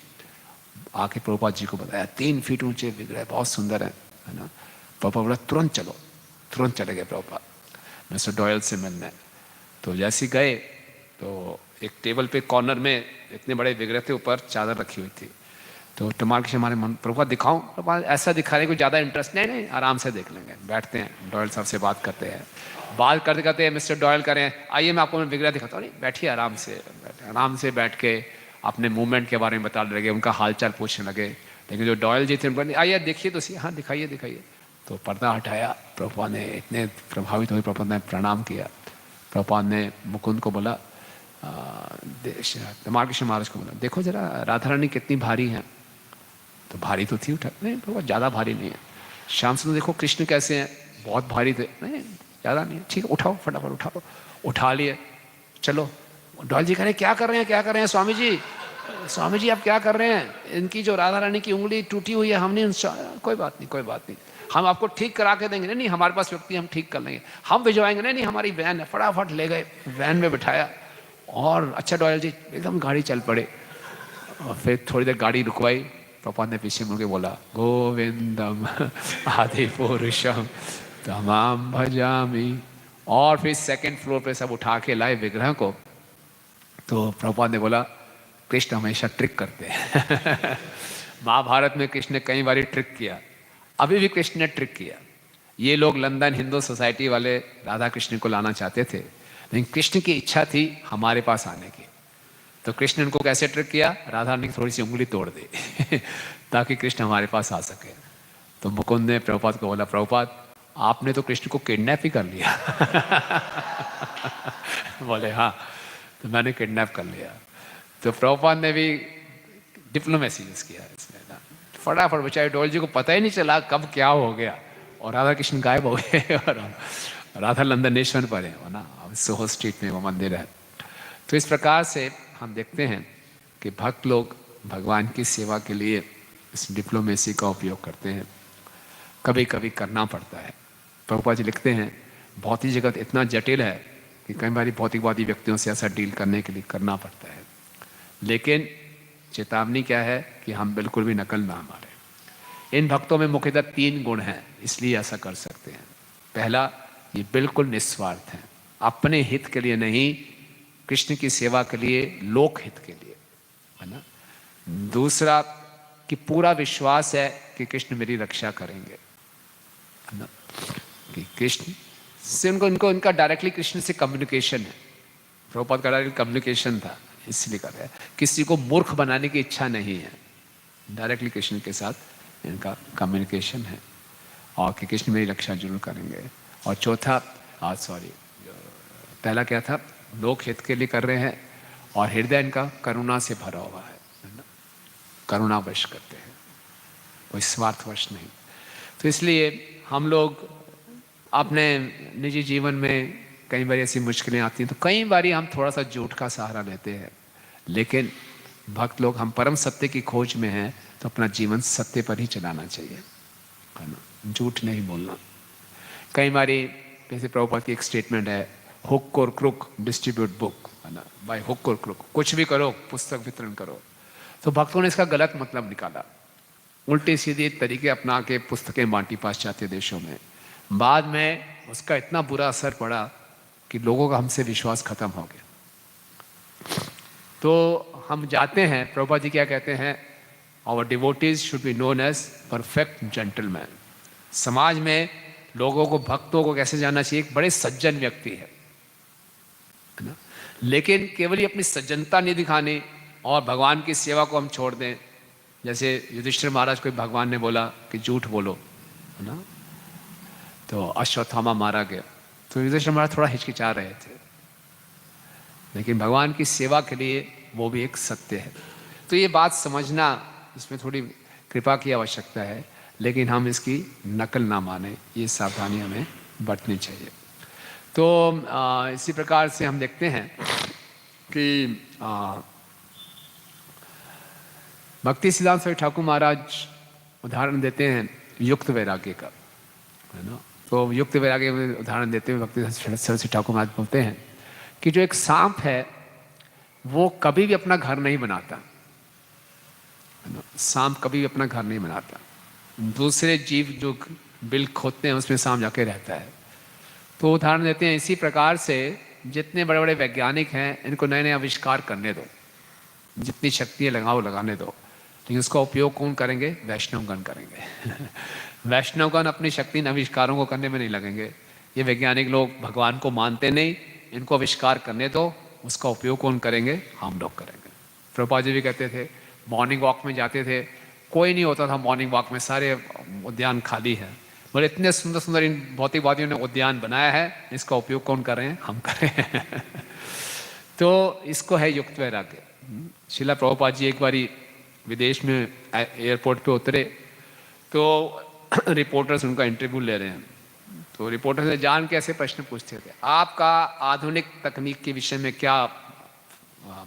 आके प्रभुपाद जी को बताया, 3 फीट ऊंचे विग्रह, बहुत सुंदर है ना। प्रभुपाद बोला तुरंत चलो, तुरंत चले गए प्रभुपाद मिस्टर डॉयल से मिलने। तो जैसे गए तो एक टेबल पे कॉर्नर में इतने बड़े विग्रह थे, ऊपर चादर रखी हुई थी। तो टमाल के हमारे मन, प्रभुपाद दिखाऊं? प्रभुपाद ऐसा दिखाने को ज़्यादा इंटरेस्ट नहीं, आराम से देख लेंगे। बैठते हैं, डॉयल साहब से बात करते हैं, बात करते करते मिस्टर डॉयल करें, आइए मैं आपको विग्रह दिखाता हूँ। बैठिए आराम से, आराम से बैठ के अपने मूवमेंट के बारे में बताने लगे, उनका हालचाल पूछने लगे। लेकिन जो डॉयल जी थे उनको, आइए देखिए तो सही, हाँ दिखाइए दिखाइए। तो पर्दा हटाया। प्रभुपाद ने इतने प्रभावित हुए, प्रभुपाद ने प्रणाम किया। प्रभुपाद ने मुकुंद को बोला, धमाल कृष्ण महाराज को बोला, देखो जरा राधा रानी कितनी भारी हैं। तो भारी तो थी, उठा नहीं, बहुत ज़्यादा भारी नहीं है। श्याम सुंदर देखो कृष्ण कैसे हैं, बहुत भारी थे, नहीं ज़्यादा नहीं है, ठीक है उठाओ, फटाफट उठाओ। उठा लिए, चलो। डॉल जी कह रहे क्या कर रहे हैं, क्या कर रहे हैं स्वामी जी, स्वामी जी आप क्या कर रहे हैं, इनकी जो राधा रानी की उंगली टूटी हुई है, हमने कोई बात नहीं, कोई बात नहीं, हम आपको ठीक करा के देंगे। नहीं हमारे पास व्यक्ति, हम ठीक कर लेंगे, हम भिजवाएंगे। नहीं हमारी वैन है। फटाफट ले गए, वैन में बिठाया और अच्छा डॉयल जी एकदम गाड़ी चल पड़े। और फिर थोड़ी देर गाड़ी रुकवाई। प्रभुपाद ने पीछे मुड़ के बोला, गोविंदम आदि पुरुषम तमाम भजामी। और फिर सेकंड फ्लोर पे सब उठा के लाए विग्रह को। तो प्रभुपाद ने बोला, कृष्ण हमेशा ट्रिक करते हैं। महाभारत में कृष्ण ने कई बार ट्रिक किया, अभी भी कृष्ण ने ट्रिक किया। ये लोग लंदन हिंदू सोसाइटी वाले राधा कृष्ण को लाना चाहते थे, लेकिन कृष्ण की इच्छा थी हमारे पास आने की। तो कृष्ण इनको कैसे ट्रिक किया, राधा ने थोड़ी सी उंगली तोड़ दी ताकि कृष्ण हमारे पास आ सके। तो मुकुंद ने प्रभुपाद को बोला, प्रभुपाद आपने तो कृष्ण को किडनैप ही कर लिया। बोले हाँ, तो मैंने किडनैप कर लिया। तो प्रभुपाद ने भी डिप्लोमेसी यूज किया इसमें ना, फटाफट बेचारे डोल जी को पता ही नहीं चला कब क्या हो गया, और राधा कृष्ण गायब हो गए। और राधा लंदनेश्वर पर है ना, सोहो स्ट्रीट में वो मंदिर है। तो इस प्रकार से हम देखते हैं कि भक्त लोग भगवान की सेवा के लिए इस डिप्लोमेसी का उपयोग करते हैं, कभी कभी करना पड़ता है। प्रभुपाद जी लिखते हैं, भौतिक जगत इतना जटिल है कि कई बार भौतिकवादी व्यक्तियों से ऐसा डील करने के लिए करना पड़ता है। लेकिन चेतावनी क्या है कि हम बिल्कुल भी नकल ना मारें। इन भक्तों में मुख्यतः 3 गुण हैं, इसलिए ऐसा कर सकते हैं। पहला, ये बिल्कुल निस्वार्थ हैं, अपने हित के लिए नहीं, कृष्ण की सेवा के लिए, लोक हित के लिए, है ना। दूसरा, कि पूरा विश्वास है कि कृष्ण मेरी रक्षा करेंगे, है ना, कि कृष्ण से उनको इनका डायरेक्टली कृष्ण से कम्युनिकेशन है। प्रभुपाद का डायरेक्ट कम्युनिकेशन था, इसलिए कर रहे हैं। किसी को मूर्ख बनाने की इच्छा नहीं है, डायरेक्टली कृष्ण के साथ इनका कम्युनिकेशन है, और कि कृष्ण मेरी रक्षा जरूर करेंगे। और चौथा, पहला क्या था, लोक हित के लिए कर रहे हैं, और हृदय इनका करुणा से भरा हुआ है ना, करुणावश करते हैं, कोई स्वार्थवश नहीं। तो इसलिए हम लोग अपने निजी जीवन में कई बार ऐसी मुश्किलें आती हैं, तो कई बार हम थोड़ा सा झूठ का सहारा लेते हैं। लेकिन भक्त लोग, हम परम सत्य की खोज में हैं, तो अपना जीवन सत्य पर ही चलाना चाहिए, है ना, झूठ नहीं बोलना। कई बार जैसे प्रभुपाद की एक स्टेटमेंट है, हुक और क्रुक डिस्ट्रीब्यूट बुक, है ना, बाय हुक और क्रुक, कुछ भी करो, पुस्तक वितरण करो। तो भक्तों ने इसका गलत मतलब निकाला, उल्टे सीधे तरीके अपना के पुस्तकें बांटी पाश्चात्य देशों में। बाद में उसका इतना बुरा असर पड़ा कि लोगों का हमसे विश्वास खत्म हो गया। तो हम जाते हैं, प्रभुपाद जी क्या कहते हैं, our devotees should be known as perfect gentleman. समाज में लोगों को, भक्तों को कैसे जानना चाहिए, एक बड़े सज्जन व्यक्ति है ना। लेकिन केवल ही अपनी सज्जनता नहीं दिखानी और भगवान की सेवा को हम छोड़ दें। जैसे युधिष्ठिर महाराज को भगवान ने बोला कि झूठ बोलो, है ना, तो अश्वत्थामा मारा गया। तो युधिष्ठिर महाराज थोड़ा हिचकिचा रहे थे, लेकिन भगवान की सेवा के लिए वो भी एक सत्य है। तो ये बात समझना, इसमें थोड़ी कृपा की आवश्यकता है, लेकिन हम इसकी नकल ना माने, ये सावधानी हमें बरतनी चाहिए। तो इसी प्रकार से हम देखते हैं कि भक्ति सिद्धांत स्वामी ठाकुर महाराज उदाहरण देते हैं युक्त वैराग्य का, है ना। तो युक्त वैराग्य में उदाहरण देते हुए भक्ति सिद्धांत ठाकुर महाराज बोलते हैं कि जो एक सांप है वो कभी भी अपना घर नहीं बनाता, है ना। सांप कभी भी अपना घर नहीं बनाता, दूसरे जीव जो बिल खोदते हैं उसमें सांप जाके रहता है। तो उदाहरण देते हैं, इसी प्रकार से जितने बड़े बड़े वैज्ञानिक हैं, इनको नए नए आविष्कार करने दो, जितनी शक्तियाँ लगाओ लगाने दो, लेकिन उसका उपयोग कौन करेंगे, वैष्णवगण करेंगे। वैष्णवगण अपनी शक्ति आविष्कारों को करने में नहीं लगेंगे। ये वैज्ञानिक लोग भगवान को मानते नहीं, इनको आविष्कार करने दो, उसका उपयोग कौन करेंगे, हम लोग करेंगे। प्रभुपाद जी भी कहते थे, मॉर्निंग वॉक में जाते थे, कोई नहीं होता था मॉर्निंग वॉक में, सारे उद्यान खाली है, बोले इतने सुंदर सुंदर इन भौतिकवादियों ने उद्यान बनाया है, इसका उपयोग कौन कर रहे हैं? हम कर रहे हैं। तो इसको है युक्त वैराग्य। शिला प्रभुपाद जी एक बारी विदेश में एयरपोर्ट पे उतरे, तो रिपोर्टर्स उनका इंटरव्यू ले रहे हैं। तो रिपोर्टर ने जान के ऐसे प्रश्न पूछते थे, आपका आधुनिक तकनीक के विषय में क्या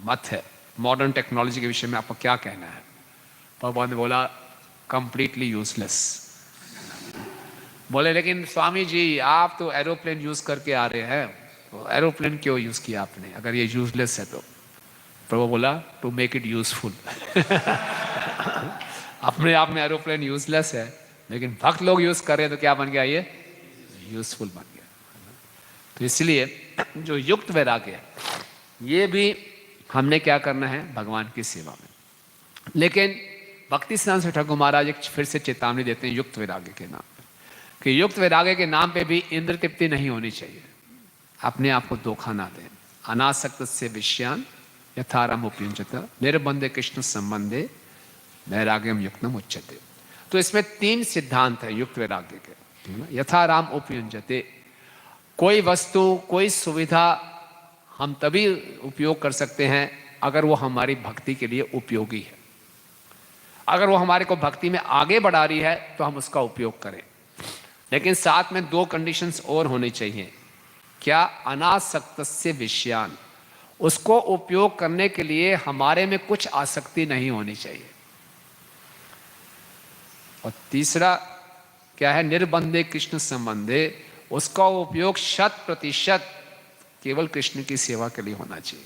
मत है, मॉडर्न टेक्नोलॉजी के विषय में आपका क्या कहना है? प्रभुपाद ने बोला कंप्लीटली यूजलेस। बोले लेकिन स्वामी जी आप तो एरोप्लेन यूज करके आ रहे हैं, तो एरोप्लेन क्यों यूज किया आपने अगर ये यूजलेस है तो? प्रभु बोला टू मेक इट यूजफुल। अपने आप में एरोप्लेन यूजलेस है, लेकिन भक्त लोग यूज कर रहे हैं तो क्या बन गया? ये यूजफुल बन गया। तो इसलिए जो युक्त वैराग्य है, ये भी हमने क्या करना है? भगवान की सेवा में। लेकिन भक्ति सिद्धांत सरस्वती ठाकुर महाराज एक फिर से चेतावनी देते हैं युक्त वैराग्य के नाम पे, कि युक्त वैराग्य के नाम पे भी इंद्र तृप्ति नहीं होनी चाहिए। अपने आप को धोखा ना दें। अनासक्त से विषयान यथाराम उपयुंजत निर्बंधे कृष्ण संबंधे वैराग्यम युक्तम उच्यते। तो इसमें 3 सिद्धांत है युक्त वैराग्य के। यथाराम उपयुंजते, कोई वस्तु कोई सुविधा हम तभी उपयोग कर सकते हैं अगर वो हमारी भक्ति के लिए उपयोगी है। अगर वो हमारे को भक्ति में आगे बढ़ा रही है तो हम उसका उपयोग करें, लेकिन साथ में 2 कंडीशंस और होनी चाहिए। क्या? अनासक्त से विषयान, उसको उपयोग करने के लिए हमारे में कुछ आसक्ति नहीं होनी चाहिए। और तीसरा क्या है? निर्बंधे कृष्ण संबंधे, उसका उपयोग 100% केवल कृष्ण की सेवा के लिए होना चाहिए।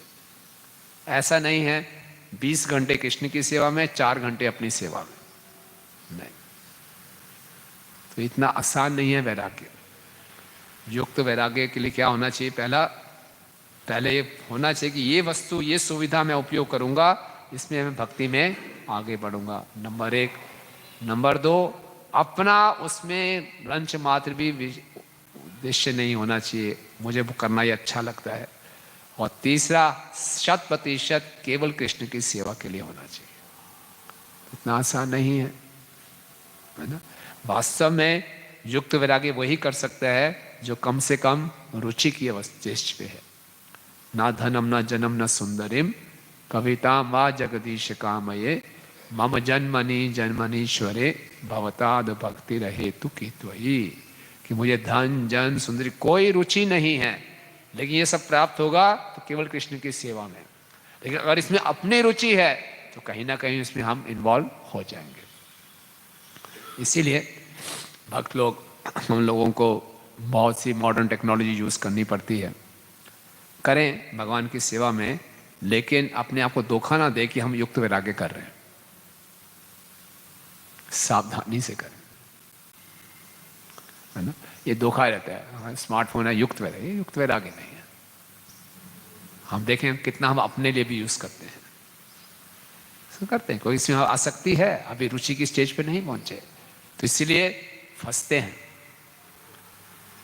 ऐसा नहीं है 20 घंटे कृष्ण की सेवा में, 4 घंटे अपनी सेवा में, नहीं। तो इतना आसान नहीं है वैराग्य। युक्त वैराग्य के लिए क्या होना चाहिए? पहले ये होना चाहिए कि ये वस्तु ये सुविधा मैं उपयोग करूंगा, इसमें मैं भक्ति में आगे बढ़ूंगा, नंबर 1। नंबर 2, अपना उसमें रंच मात्र भी उद्देश्य नहीं होना चाहिए, मुझे वो करना ही अच्छा लगता है। और तीसरा 100% केवल कृष्ण की सेवा के लिए होना चाहिए। इतना आसान नहीं है ना? वास्तव में युक्त वैराग्य वही कर सकता है जो कम से कम रुचि की अवस्थेश पे है। ना धनम ना जन्म न सुंदरिम कविता वा जगदीश कामये मम जन्मनि जन्मनीश्वरे भवताद भक्ति रहे तु की त्वयि। कि मुझे धन जन सुंदरी कोई रुचि नहीं है, लेकिन ये सब प्राप्त होगा तो केवल कृष्ण की सेवा में। लेकिन अगर इसमें अपनी रुचि है तो कहीं ना कहीं इसमें हम इन्वॉल्व हो जाएंगे। इसीलिए भक्त लोग, हम लोगों को बहुत सी मॉडर्न टेक्नोलॉजी यूज करनी पड़ती है। करें भगवान की सेवा में, लेकिन अपने आप को धोखा ना दे कि हम युक्त वैराग्य कर रहे हैं। सावधानी से करें, है ना? ये धोखा रहता है, स्मार्टफोन है युक्त वैराग्य, युक्त वैराग्य नहीं है। हम देखें कितना हम अपने लिए भी यूज करते हैं, करते हैं। कोई इसमें आसक्ति है, अभी रुचि की स्टेज पे नहीं पहुंचे, तो इसीलिए फंसते हैं।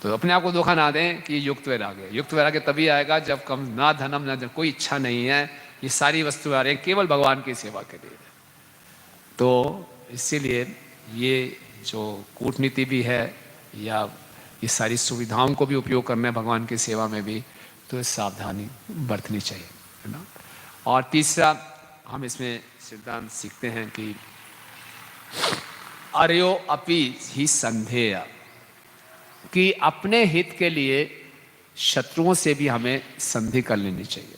तो अपने आप को धोखा ना दें कि युक्त वैराग्य। युक्त वैराग्य तभी आएगा जब कम ना धनम ना कोई इच्छा नहीं है, ये सारी वस्तु आ रही है केवल भगवान की सेवा के लिए। तो इसीलिए ये जो कूटनीति भी है या ये सारी सुविधाओं को भी उपयोग करना है भगवान की सेवा में भी, तो सावधानी बरतनी चाहिए, है ना? और तीसरा हम इसमें सिद्धांत सीखते हैं कि अर्यो अपि ही संधेय, कि अपने हित के लिए शत्रुओं से भी हमें संधि कर लेनी चाहिए।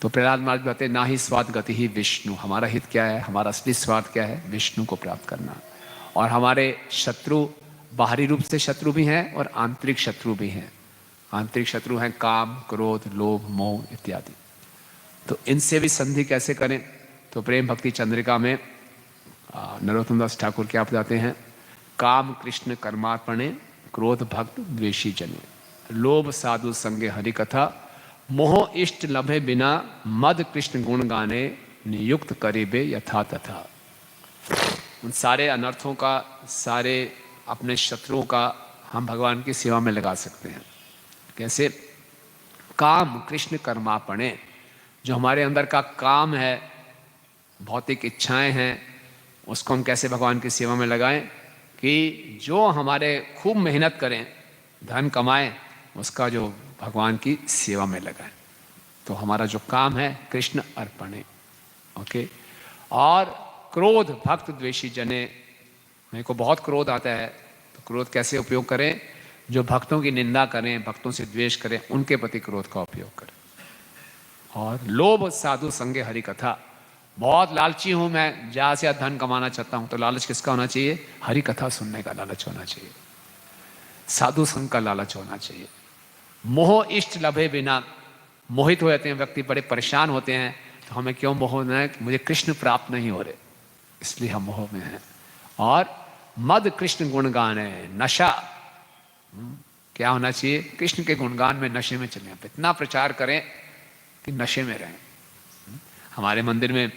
तो प्रहलाद महाराज कहते हैं ना ही स्वार्थ गति ही विष्णु। हमारा हित क्या है? हमारा असली स्वार्थ क्या है? विष्णु को प्राप्त करना। और हमारे शत्रु बाहरी रूप से शत्रु भी हैं और आंतरिक शत्रु भी हैं। आंतरिक शत्रु हैं काम, क्रोध, लोभ, मोह इत्यादि। तो इनसे भी संधि कैसे करें? तो प्रेम भक्ति चंद्रिका में नरोत्तम दास ठाकुर क्या बताते हैं? काम कृष्ण कर्मार्पणे क्रोध भक्त द्वेषी जने, लोभ साधु संगे हरि कथा, मोह इष्ट लभे बिना मद कृष्ण गुण गाने, नियुक्त करीबे यथा तथा। उन सारे अनर्थों का, सारे अपने शत्रुओं का हम भगवान की सेवा में लगा सकते हैं। कैसे? काम कृष्ण कर्मार्पणे, जो हमारे अंदर का काम है, भौतिक इच्छाएं हैं, उसको हम कैसे भगवान की सेवा में लगाएं? कि जो हमारे खूब मेहनत करें, धन कमाएं, उसका जो भगवान की सेवा में लगाएं। तो हमारा जो काम है कृष्ण अर्पण है। ओके। और क्रोध भक्त द्वेषी जने, मेरे को बहुत क्रोध आता है, तो क्रोध कैसे उपयोग करें? जो भक्तों की निंदा करें, भक्तों से द्वेष करें, उनके प्रति क्रोध का उपयोग करें। और लोभ साधु संगे हरि कथा, बहुत लालची हूं मैं, ज्यादा से ज्यादा धन कमाना चाहता हूं, तो लालच किसका होना चाहिए? हरि कथा सुनने का लालच होना चाहिए, साधु संग का लालच होना चाहिए। मोह इष्ट लभे बिना, मोहित हो जाते हैं व्यक्ति, बड़े परेशान होते हैं, तो हमें क्यों मोह होना है? मुझे कृष्ण प्राप्त नहीं हो रहे, इसलिए हम मोह में हैं। और मद कृष्ण गुणगान है, नशा क्या होना चाहिए? कृष्ण के गुणगान में, नशे में चले, इतना प्रचार करें कि नशे में रहें। हमारे मंदिर में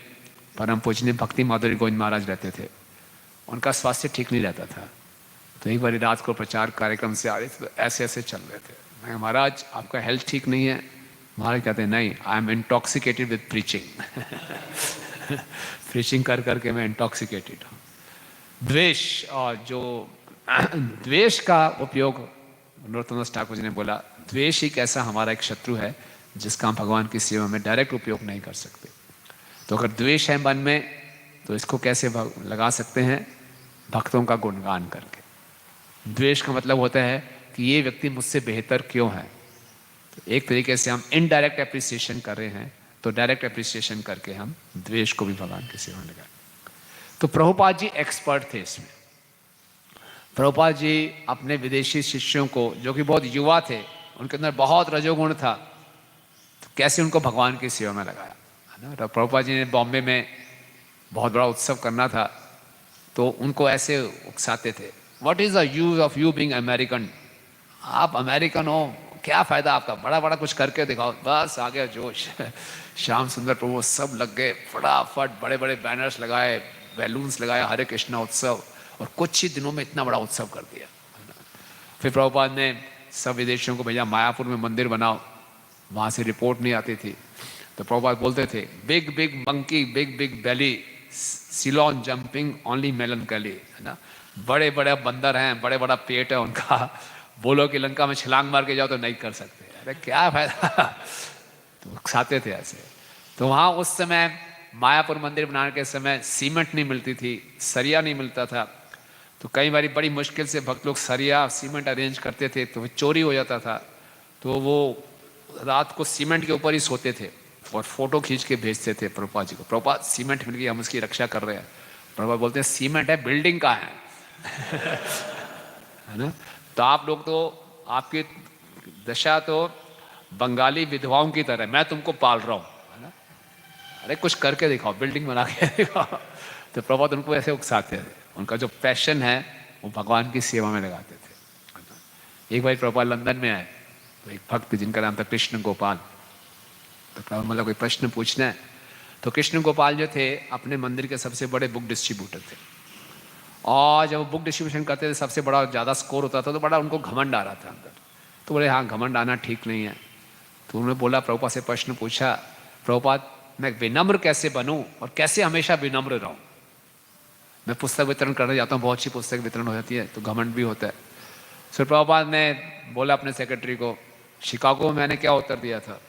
परम पूजनीय भक्ति माधुरी गोविंद महाराज रहते थे, उनका स्वास्थ्य ठीक नहीं रहता था। तो एक बार रात को प्रचार कार्यक्रम से आ रहे थे, तो ऐसे ऐसे चल रहे थे। मैं, महाराज आपका हेल्थ ठीक नहीं है? महाराज कहते हैं नहीं, I am intoxicated with preaching. Preaching कर करके मैं इंटॉक्सिकेटेड हूँ। द्वेष, और जो द्वेष का उपयोग, नरोत्तमदास ठाकुर जी ने बोला, द्वेष एक ऐसा हमारा एक शत्रु है जिसका हम भगवान की सेवा में डायरेक्ट उपयोग नहीं कर सकते। तो अगर द्वेष है मन में, तो इसको कैसे लगा सकते हैं? भक्तों का गुणगान करके। द्वेष का मतलब होता है कि ये व्यक्ति मुझसे बेहतर क्यों है, तो एक तरीके से हम इनडायरेक्ट एप्रिसिएशन कर रहे हैं, तो डायरेक्ट एप्रिसिएशन करके हम द्वेष को भी भगवान की सेवा में लगाएं। तो प्रभुपाद जी एक्सपर्ट थे इसमें। प्रभुपाद जी अपने विदेशी शिष्यों को, जो कि बहुत युवा थे, उनके अंदर बहुत रजोगुण था, तो कैसे उनको भगवान की सेवा में लगाया, है ना। प्रभुपाद जी ने बॉम्बे में बहुत बड़ा उत्सव करना था, तो उनको ऐसे उकसाते थे, what is the use of you being American? आप अमेरिकन हो, क्या फायदा आपका, बड़ा बड़ा कुछ करके दिखाओ। बस आ गया जोश। श्याम सुंदर प्रभु सब लग गए, फटाफट बड़े बड़े बैनर्स लगाए, बैलून्स लगाए, हरे कृष्णा उत्सव, और कुछ ही दिनों में इतना बड़ा उत्सव कर दिया। फिर प्रभुपाद ने सब विदेशियों को भेजा, मायापुर में मंदिर बनाओ। वहाँ से रिपोर्ट नहीं आती थी, तो प्रभुपाद बोलते थे, big big monkey big big belly, Ceylon jumping only melancholy, है ना। बड़े बड़े बंदर हैं, बड़े बड़ा पेट है उनका, बोलो कि लंका में छलांग मार के जाओ तो नहीं कर सकते, अरे क्या फायदा। तो उकसाते थे ऐसे। तो वहाँ उस समय मायापुर मंदिर बनाने के समय सीमेंट नहीं मिलती थी, सरिया नहीं मिलता था, तो कई बार बड़ी मुश्किल से भक्त लोग सरिया सीमेंट अरेंज करते थे, तो चोरी हो जाता था। तो वो रात को सीमेंट के ऊपर ही सोते थे और फोटो खींच के भेजते थे प्रभुपाद जी को, प्रभुपाद सीमेंट मिल गई, हम उसकी रक्षा कर रहे हैं। प्रभुपाद बोलते हैं सीमेंट है, बिल्डिंग कहाँ है? है ना। तो आप लोग तो, आपकी दशा तो बंगाली विधवाओं की तरह, मैं तुमको पाल रहा हूँ, है ना। अरे कुछ करके दिखाओ, बिल्डिंग बना के दिखाओ। तो प्रभुपाद उनको ऐसे उकसाते थे, उनका जो पैशन है वो भगवान की सेवा में लगाते थे। एक बार प्रभुपाद लंदन में आए, तो एक भक्त जिनका नाम था कृष्ण गोपाल, तो प्रभुपाद मतलब कोई प्रश्न पूछना है, तो कृष्ण गोपाल जो थे अपने मंदिर के सबसे बड़े बुक डिस्ट्रीब्यूटर थे, और जब बुक डिस्ट्रीब्यूशन करते थे सबसे बड़ा ज़्यादा स्कोर होता था, तो बड़ा उनको घमंड आ रहा था अंदर। तो बोले हाँ, घमंड आना ठीक नहीं है। तो उन्होंने बोला, प्रभुपाद से प्रश्न पूछा, प्रभुपाद मैं विनम्र कैसे बनूं और कैसे हमेशा विनम्र रहूं? मैं पुस्तक वितरण करने जाता हूँ, बहुत अच्छी पुस्तक वितरण हो जाती है, तो घमंड भी होता है। सर प्रभुपाद ने बोला अपने सेक्रेटरी को, शिकागो में मैंने क्या उत्तर दिया था?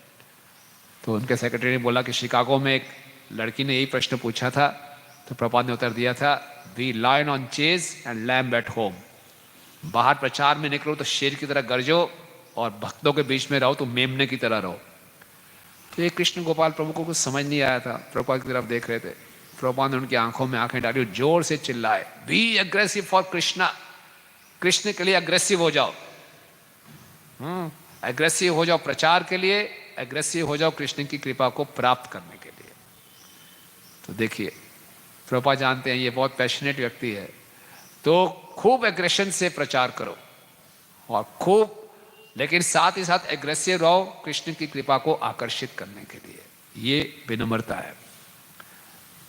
तो उनके सेक्रेटरी ने बोला कि शिकागो में एक लड़की ने यही प्रश्न पूछा था, तो प्रभुपाद ने उत्तर दिया था, we lion on chase and lamb at home. बाहर प्रचार में निकलो तो शेर की तरह गरजो, और भक्तों के बीच में रहो तो मेमने की तरह रहो। तो ये कृष्ण गोपाल प्रभु को कुछ समझ नहीं आया था, प्रभुपाद की तरफ देख रहे थे। प्रभुपाद ने उनकी आंखों में आंखें डाली, जोर से चिल्लाए, B aggressive for Krishna, Krishna के लिए अग्रेसिव हो जाओ, एग्रेसिव हो जाओ प्रचार के लिए, एग्रेसिव हो जाओ कृष्ण की कृपा को प्राप्त करने के लिए। तो देखिए प्रभुपाद जानते हैं ये बहुत पैशनेट व्यक्ति है, तो खूब एग्रेशन से प्रचार करो, और खूब, लेकिन साथ ही साथ एग्रेसिव रहो कृष्ण की कृपा को आकर्षित करने के लिए, ये विनम्रता है।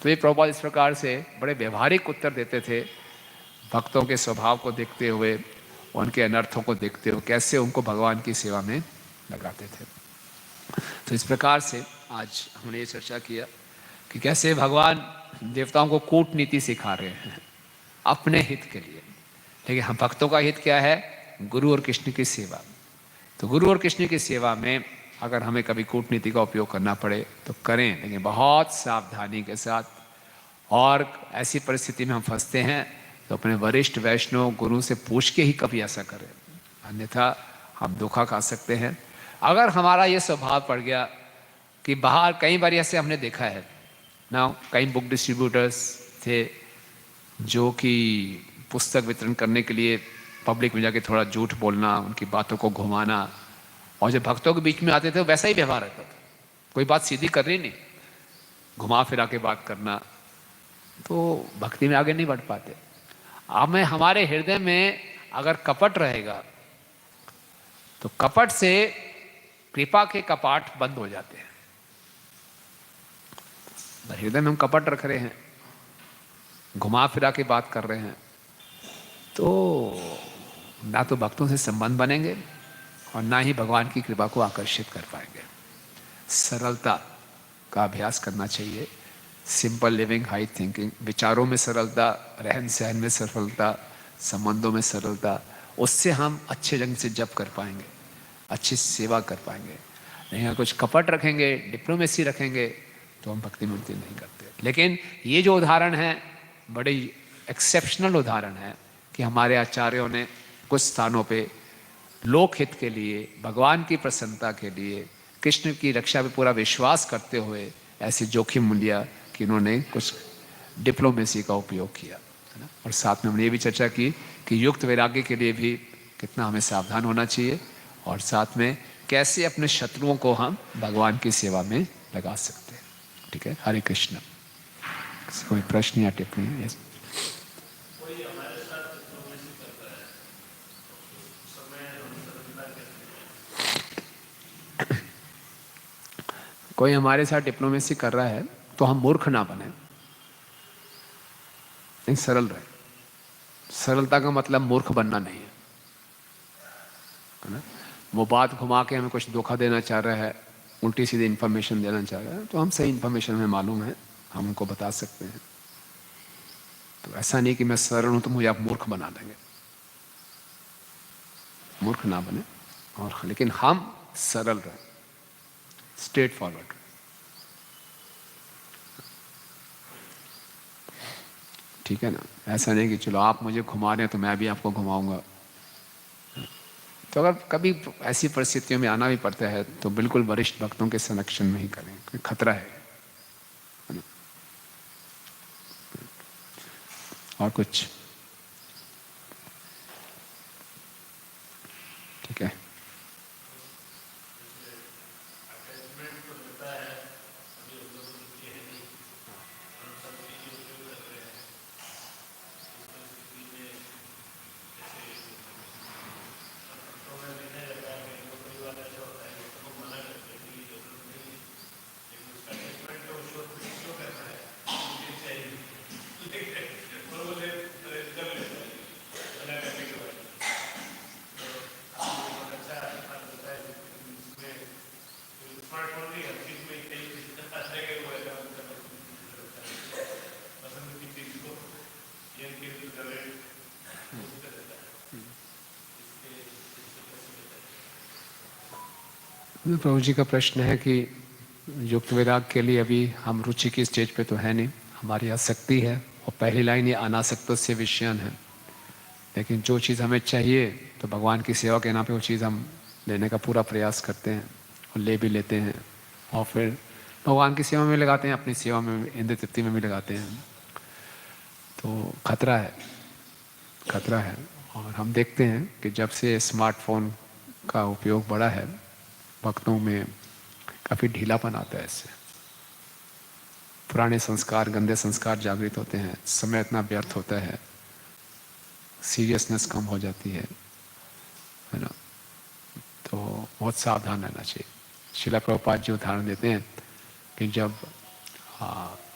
तो ये प्रभुपाद इस प्रकार से बड़े व्यवहारिक उत्तर देते थे, भक्तों के स्वभाव को देखते हुए, उनके अनर्थों को देखते हुए, कैसे उनको भगवान की सेवा में लगाते थे। तो इस प्रकार से आज हमने ये चर्चा किया कि कैसे भगवान देवताओं को कूटनीति सिखा रहे हैं अपने हित के लिए। लेकिन हम भक्तों का हित क्या है? गुरु और कृष्ण की सेवा। तो गुरु और कृष्ण की सेवा में अगर हमें कभी कूटनीति का उपयोग करना पड़े तो करें, लेकिन बहुत सावधानी के साथ। और ऐसी परिस्थिति में हम फंसते हैं तो अपने वरिष्ठ वैष्णव गुरु से पूछ के ही कभी ऐसा करें, अन्यथा हम धोखा खा सकते हैं। अगर हमारा ये स्वभाव पड़ गया कि बाहर, कई बार ऐसे हमने देखा है ना, कई बुक डिस्ट्रीब्यूटर्स थे जो कि पुस्तक वितरण करने के लिए पब्लिक में जाके थोड़ा झूठ बोलना, उनकी बातों को घुमाना, और जब भक्तों के बीच में आते थे वैसा ही व्यवहार रहता था, कोई बात सीधी करनी नहीं, घुमा फिरा के बात करना, तो भक्ति में आगे नहीं बढ़ पाते। अब में हमारे हृदय में अगर कपट रहेगा तो कपट से कृपा के कपाट बंद हो जाते हैं। हृदय में हम कपट रख रहे हैं, घुमा फिरा के बात कर रहे हैं, तो ना तो भक्तों से संबंध बनेंगे और ना ही भगवान की कृपा को आकर्षित कर पाएंगे। सरलता का अभ्यास करना चाहिए। सिंपल लिविंग, हाई थिंकिंग, विचारों में सरलता, रहन सहन में सरलता, संबंधों में सरलता, उससे हम अच्छे ढंग से जप कर पाएंगे, अच्छी सेवा कर पाएंगे। नहीं अगर कुछ कपट रखेंगे, डिप्लोमेसी रखेंगे, तो हम भक्ति मुक्ति नहीं करते। लेकिन ये जो उदाहरण है बड़े एक्सेप्शनल उदाहरण है कि हमारे आचार्यों ने कुछ स्थानों पे लोकहित के लिए, भगवान की प्रसन्नता के लिए, कृष्ण की रक्षा पे पूरा विश्वास करते हुए ऐसी जोखिम लिया कि उन्होंने कुछ डिप्लोमेसी का उपयोग किया, है ना। और साथ में हमने ये भी चर्चा की कि युक्त वैराग्य के लिए भी कितना हमें सावधान होना चाहिए, और साथ में कैसे अपने शत्रुओं को हम भगवान की सेवा में लगा सकते हैं। ठीक है, हरे कृष्ण। कोई प्रश्न या टिप्पणी? यस। कोई हमारे साथ डिप्लोमेसी कर रहा है तो हम मूर्ख ना बने, नहीं सरल रहे। सरलता का मतलब मूर्ख बनना नहीं है ना। वो बात घुमा के हमें कुछ धोखा देना चाह रहा है, उल्टी सीधी इन्फॉर्मेशन देना चाह रहा है, तो हम सही इन्फॉर्मेशन हमें मालूम है, हम उनको बता सकते हैं। तो ऐसा नहीं कि मैं सरल हूं तो मुझे आप मूर्ख बना देंगे, मूर्ख ना बने। और लेकिन हम सरल रहे, स्ट्रेट फॉरवर्ड। ठीक है ना। ऐसा नहीं कि चलो आप मुझे घुमा रहे हैं तो मैं भी आपको घुमाऊंगा। तो अगर कभी ऐसी परिस्थितियों में आना भी पड़ता है तो बिल्कुल वरिष्ठ भक्तों के संरक्षण में ही करें, कोई खतरा है ना। और कुछ? ठीक है। प्रभु जी का प्रश्न है कि युक्त वैराग के लिए अभी हम रुचि की स्टेज पे तो है नहीं, हमारी आसक्ति है, और पहली लाइन ये अनासक्तो से विषयन है। लेकिन जो चीज़ हमें चाहिए तो भगवान की सेवा के नाम पे वो चीज़ हम लेने का पूरा प्रयास करते हैं और ले भी लेते हैं, और फिर भगवान की सेवा में लगाते हैं, अपनी सेवा में, इंद्र तृप्ति में भी लगाते हैं। तो खतरा है, खतरा है। और हम देखते हैं कि जब से स्मार्टफोन का उपयोग बढ़ा है, भक्तों में काफ़ी ढीलापन आता है। इससे पुराने संस्कार, गंदे संस्कार जागृत होते हैं, समय इतना व्यर्थ होता है, सीरियसनेस कम हो जाती है ना। तो बहुत सावधान रहना चाहिए। शिला प्रभुपाद जी उदाहरण देते हैं कि जब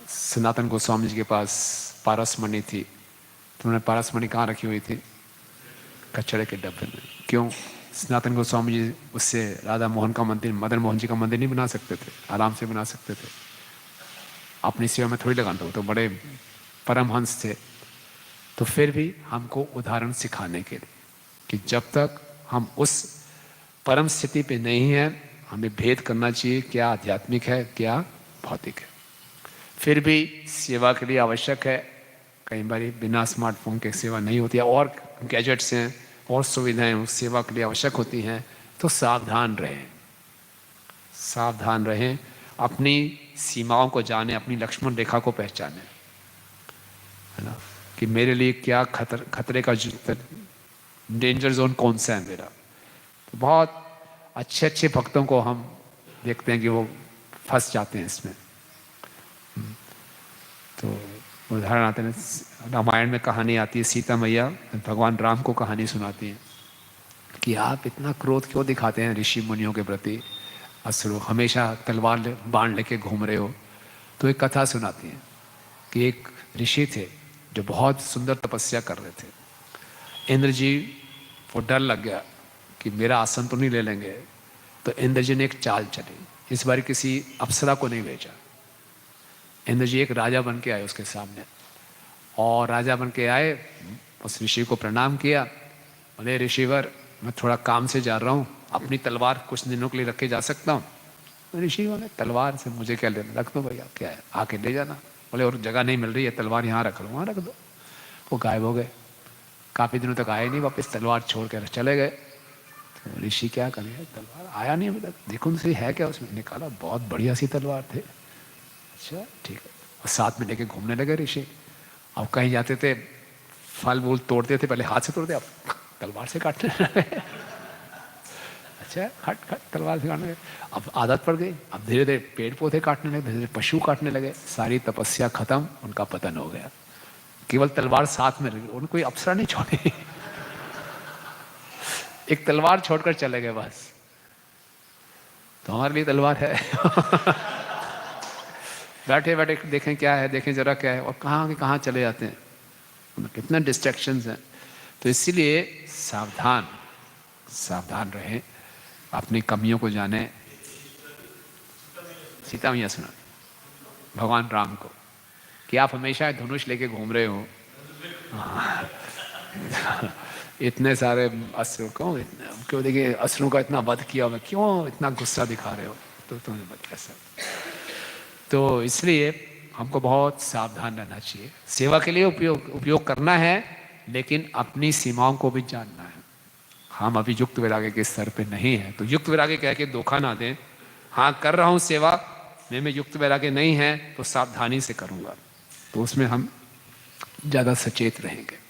सनातन गोस्वामी जी के पास पारसमणि थी तो उन्होंने पारसमणि कहाँ रखी हुई थी? कचड़े के डब्बे में। क्यों? सनातन गोस्वामी जी उससे राधा मोहन का मंदिर, मदन मोहन जी का मंदिर नहीं बना सकते थे? आराम से बना सकते थे, अपनी सेवा में थोड़ी लगाते हो। तो बड़े परमहंस थे, तो फिर भी हमको उदाहरण सिखाने के लिए कि जब तक हम उस परम स्थिति पे नहीं है, हमें भेद करना चाहिए क्या आध्यात्मिक है क्या भौतिक है। फिर भी सेवा के लिए आवश्यक है, कई बार बिना स्मार्टफोन के सेवा नहीं होती है, और गैजेट्स हैं और सुविधाएं उस सेवा के लिए आवश्यक होती हैं। तो सावधान रहें, सावधान रहें, अपनी सीमाओं को जाने, अपनी लक्ष्मण रेखा को पहचानें, है ना, कि मेरे लिए क्या खतरे का डेंजर जोन कौन सा है मेरा। तो बहुत अच्छे अच्छे भक्तों को हम देखते हैं कि वो फंस जाते हैं इसमें। तो उदाहरण आते हैं, रामायण में कहानी आती है, सीता मैया भगवान राम को कहानी सुनाती हैं कि आप इतना क्रोध क्यों दिखाते हैं ऋषि मुनियों के प्रति, असुरों, हमेशा तलवार बाण लेके घूम रहे हो। तो एक कथा सुनाती हैं कि एक ऋषि थे जो बहुत सुंदर तपस्या कर रहे थे। इंद्र जी को डर लग गया कि मेरा आसन तो नहीं ले लेंगे, तो इंद्र जी ने एक चाल चली, इस बार किसी अप्सरा को नहीं भेजा। इंद्र जी एक राजा बन के आए उसके सामने, और राजा बन के आए, उस ऋषि को प्रणाम किया, बोले ऋषिवर मैं थोड़ा काम से जा रहा हूँ, अपनी तलवार कुछ दिनों के लिए रख के जा सकता हूँ। तो ऋषि बोले तलवार से मुझे क्या लेना, रख दो भैया, क्या है, आके ले जाना। बोले और जगह नहीं मिल रही है, तलवार यहाँ रख लो, वहाँ रख दो। वो गायब हो गए, काफ़ी दिनों तक आए नहीं वापस, तलवार छोड़ कर चले गए। तो ऋषि क्या करें, तलवार आया नहीं अभी तक, देखो उनसे है क्या, उसमें निकाला, बहुत बढ़िया सी तलवार थे। अच्छा ठीक है, और साथ में लेके घूमने लगे ऋषि। अब कहीं जाते थे, फल वूल तोड़ते थे, पहले हाथ से तोड़ते, अब तलवार से काटने लगे। अच्छा, खट खट तलवार से काटने लगे। अब आदत पड़ गई, अब धीरे धीरे पेड़ पौधे काटने लगे, धीरे धीरे पशु काटने लगे, सारी तपस्या खत्म, उनका पतन हो गया। केवल तलवार साथ में लगी, उन्होंने कोई अप्सरा नहीं छोड़ी। एक तलवार छोड़कर चले गए बस। तो हमारे लिए तलवार है। बैठे बैठे देखें क्या है, देखें जरा क्या है, और कहाँ के कहाँ चले जाते हैं, कितना डिस्ट्रैक्शंस हैं। तो इसीलिए सावधान, सावधान रहें, अपनी कमियों को जाने। सीता मैया सुना भगवान राम को कि आप हमेशा धनुष लेके घूम रहे हो, इतने सारे अस्त्रों क्यों देखिए, अस्त्रों का इतना वध किया, मैं क्यों इतना गुस्सा दिखा रहे हो, तो तुम्हें बता ऐसा। तो इसलिए हमको बहुत सावधान रहना चाहिए। सेवा के लिए उपयोग करना है, लेकिन अपनी सीमाओं को भी जानना है। हम अभी युक्त वैराग्य के स्तर पे नहीं है, तो युक्त वैराग्य कह के धोखा ना दें। हाँ कर रहा हूँ सेवा, में युक्त वैराग्य नहीं है तो सावधानी से करूँगा, तो उसमें हम ज़्यादा सचेत रहेंगे।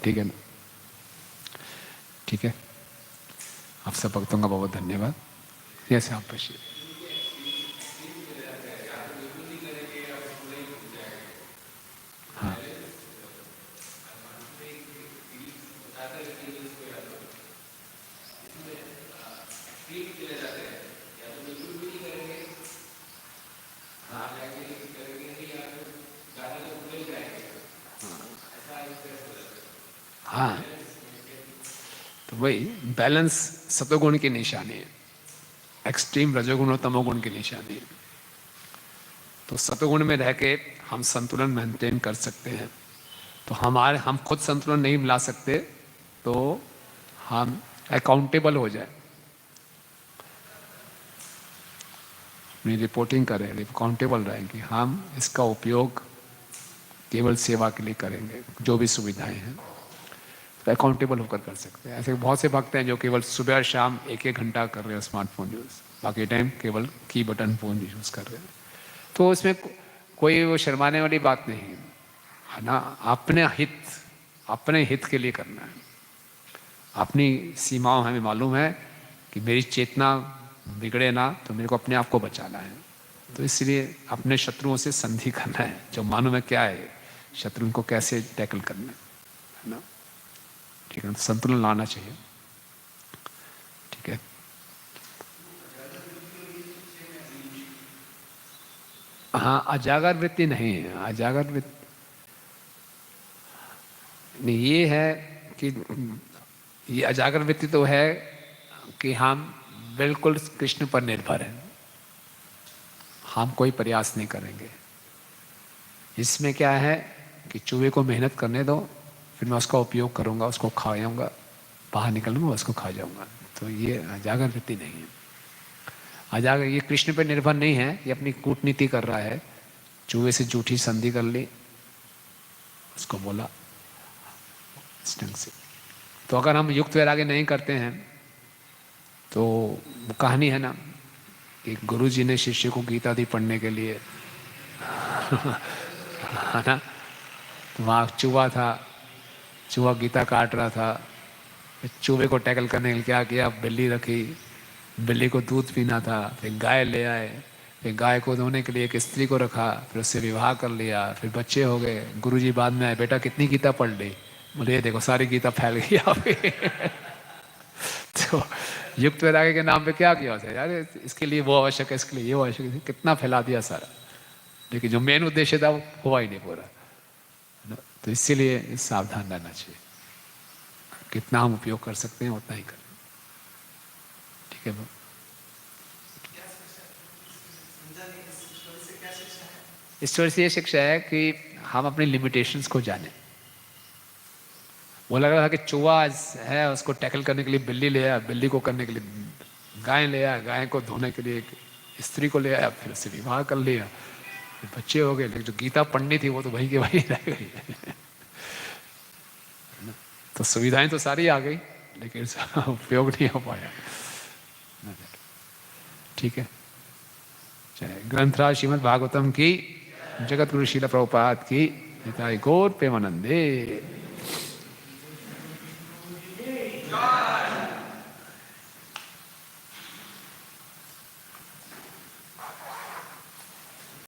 ठीक है ना, ठीक है। आप सब भक्तों का बहुत धन्यवाद। जैसे आप बचिए। हाँ हाँ, तो वही बैलेंस सतोगुण की निशानी है, एक्सट्रीम रजोगुण और तमोगुण की निशानी है। तो सतोगुण में रह के हम संतुलन मेंटेन कर सकते हैं। तो हम खुद संतुलन नहीं मिला सकते, तो हम अकाउंटेबल हो जाए, अपनी रिपोर्टिंग करें, अकाउंटेबल रहें कि हम इसका उपयोग केवल सेवा के लिए करेंगे, जो भी सुविधाएं हैं तो अकाउंटेबल होकर कर सकते हैं। ऐसे बहुत से भक्त हैं जो केवल सुबह और शाम एक एक घंटा कर रहे हैं स्मार्टफोन यूज़, बाकी टाइम केवल की बटन फ़ोन यूज़ कर रहे हैं। तो इसमें कोई वो शर्माने वाली बात नहीं है ना। अपने हित के लिए करना है। अपनी सीमाओं हमें मालूम है कि मेरी चेतना बिगड़े ना, तो मेरे को अपने आप को बचाना है। तो इसलिए अपने शत्रुओं से संधि करना है, जो मालूम है क्या है शत्रु, को कैसे टैकल करना है ना। ठीक है, संतुलन लाना चाहिए। ठीक है, हाँ अजागर वृत्ति नहीं है, अजागर वृत्ति नहीं, ये है कि ये अजागर वृत्ति तो है कि हम बिल्कुल कृष्ण पर निर्भर हैं, हम कोई प्रयास नहीं करेंगे। इसमें क्या है कि चूहे को मेहनत करने दो, फिर मैं उसका उपयोग करूँगा, उसको खा जाऊँगा, बाहर निकलूँगा उसको खा जाऊँगा। तो ये अजागर वृत्ति नहीं है। अजागर ये कृष्ण पर निर्भर नहीं है, ये अपनी कूटनीति कर रहा है। चूहे से झूठी संधि कर ली, उसको बोला इस ढंग से। तो अगर हम युक्त वैराग्य नहीं करते हैं तो वो कहानी है ना कि गुरुजी ने शिष्य को गीता दी पढ़ने के लिए है ना, तो वहाँ चूहा था, चूहा गीता काट रहा था, चूहे को टैकल करने के लिए क्या किया, बिल्ली रखी, बिल्ली को दूध पीना था, फिर गाय ले आए, फिर गाय को धोने के लिए एक स्त्री को रखा, फिर उससे विवाह कर लिया, फिर बच्चे हो गए। गुरुजी बाद में आए, बेटा कितनी गीता पढ़ ली? बोले ये देखो सारी गीता फैल गई यहाँ पे तो युक्त वैराग्य के नाम पे क्या किया उसे, यार इसके लिए वो आवश्यक है, इसके लिए ये आवश्यक है, कितना फैला दिया सारा, लेकिन जो मेन उद्देश्य था वो हुआ ही नहीं पूरा। तो इसीलिए सावधान रहना चाहिए, कितना हम उपयोग कर सकते हैं उतना ही करें। ठीक है, इस स्टोरी से ये शिक्षा है कि हम अपनी लिमिटेशंस को जाने। वो लग रहा था कि चूहा है, उसको टैकल करने के लिए बिल्ली ले आया, बिल्ली को करने के लिए गाय ले आया, गाय को धोने के लिए एक स्त्री को ले आया, फिर उससे विवाह कर लिया, फिर बच्चे हो गए, लेकिन जो गीता पढ़नी थी वो तो वही के वही रह गई तो सुविधाएं तो सारी आ गई, लेकिन उपयोग नहीं हो पाया। ठीक है, ग्रंथराज श्रीमद् भागवतम की, जगत गुरु श्रील प्रभुपाद की, निताई गौर प्रेमानंदे।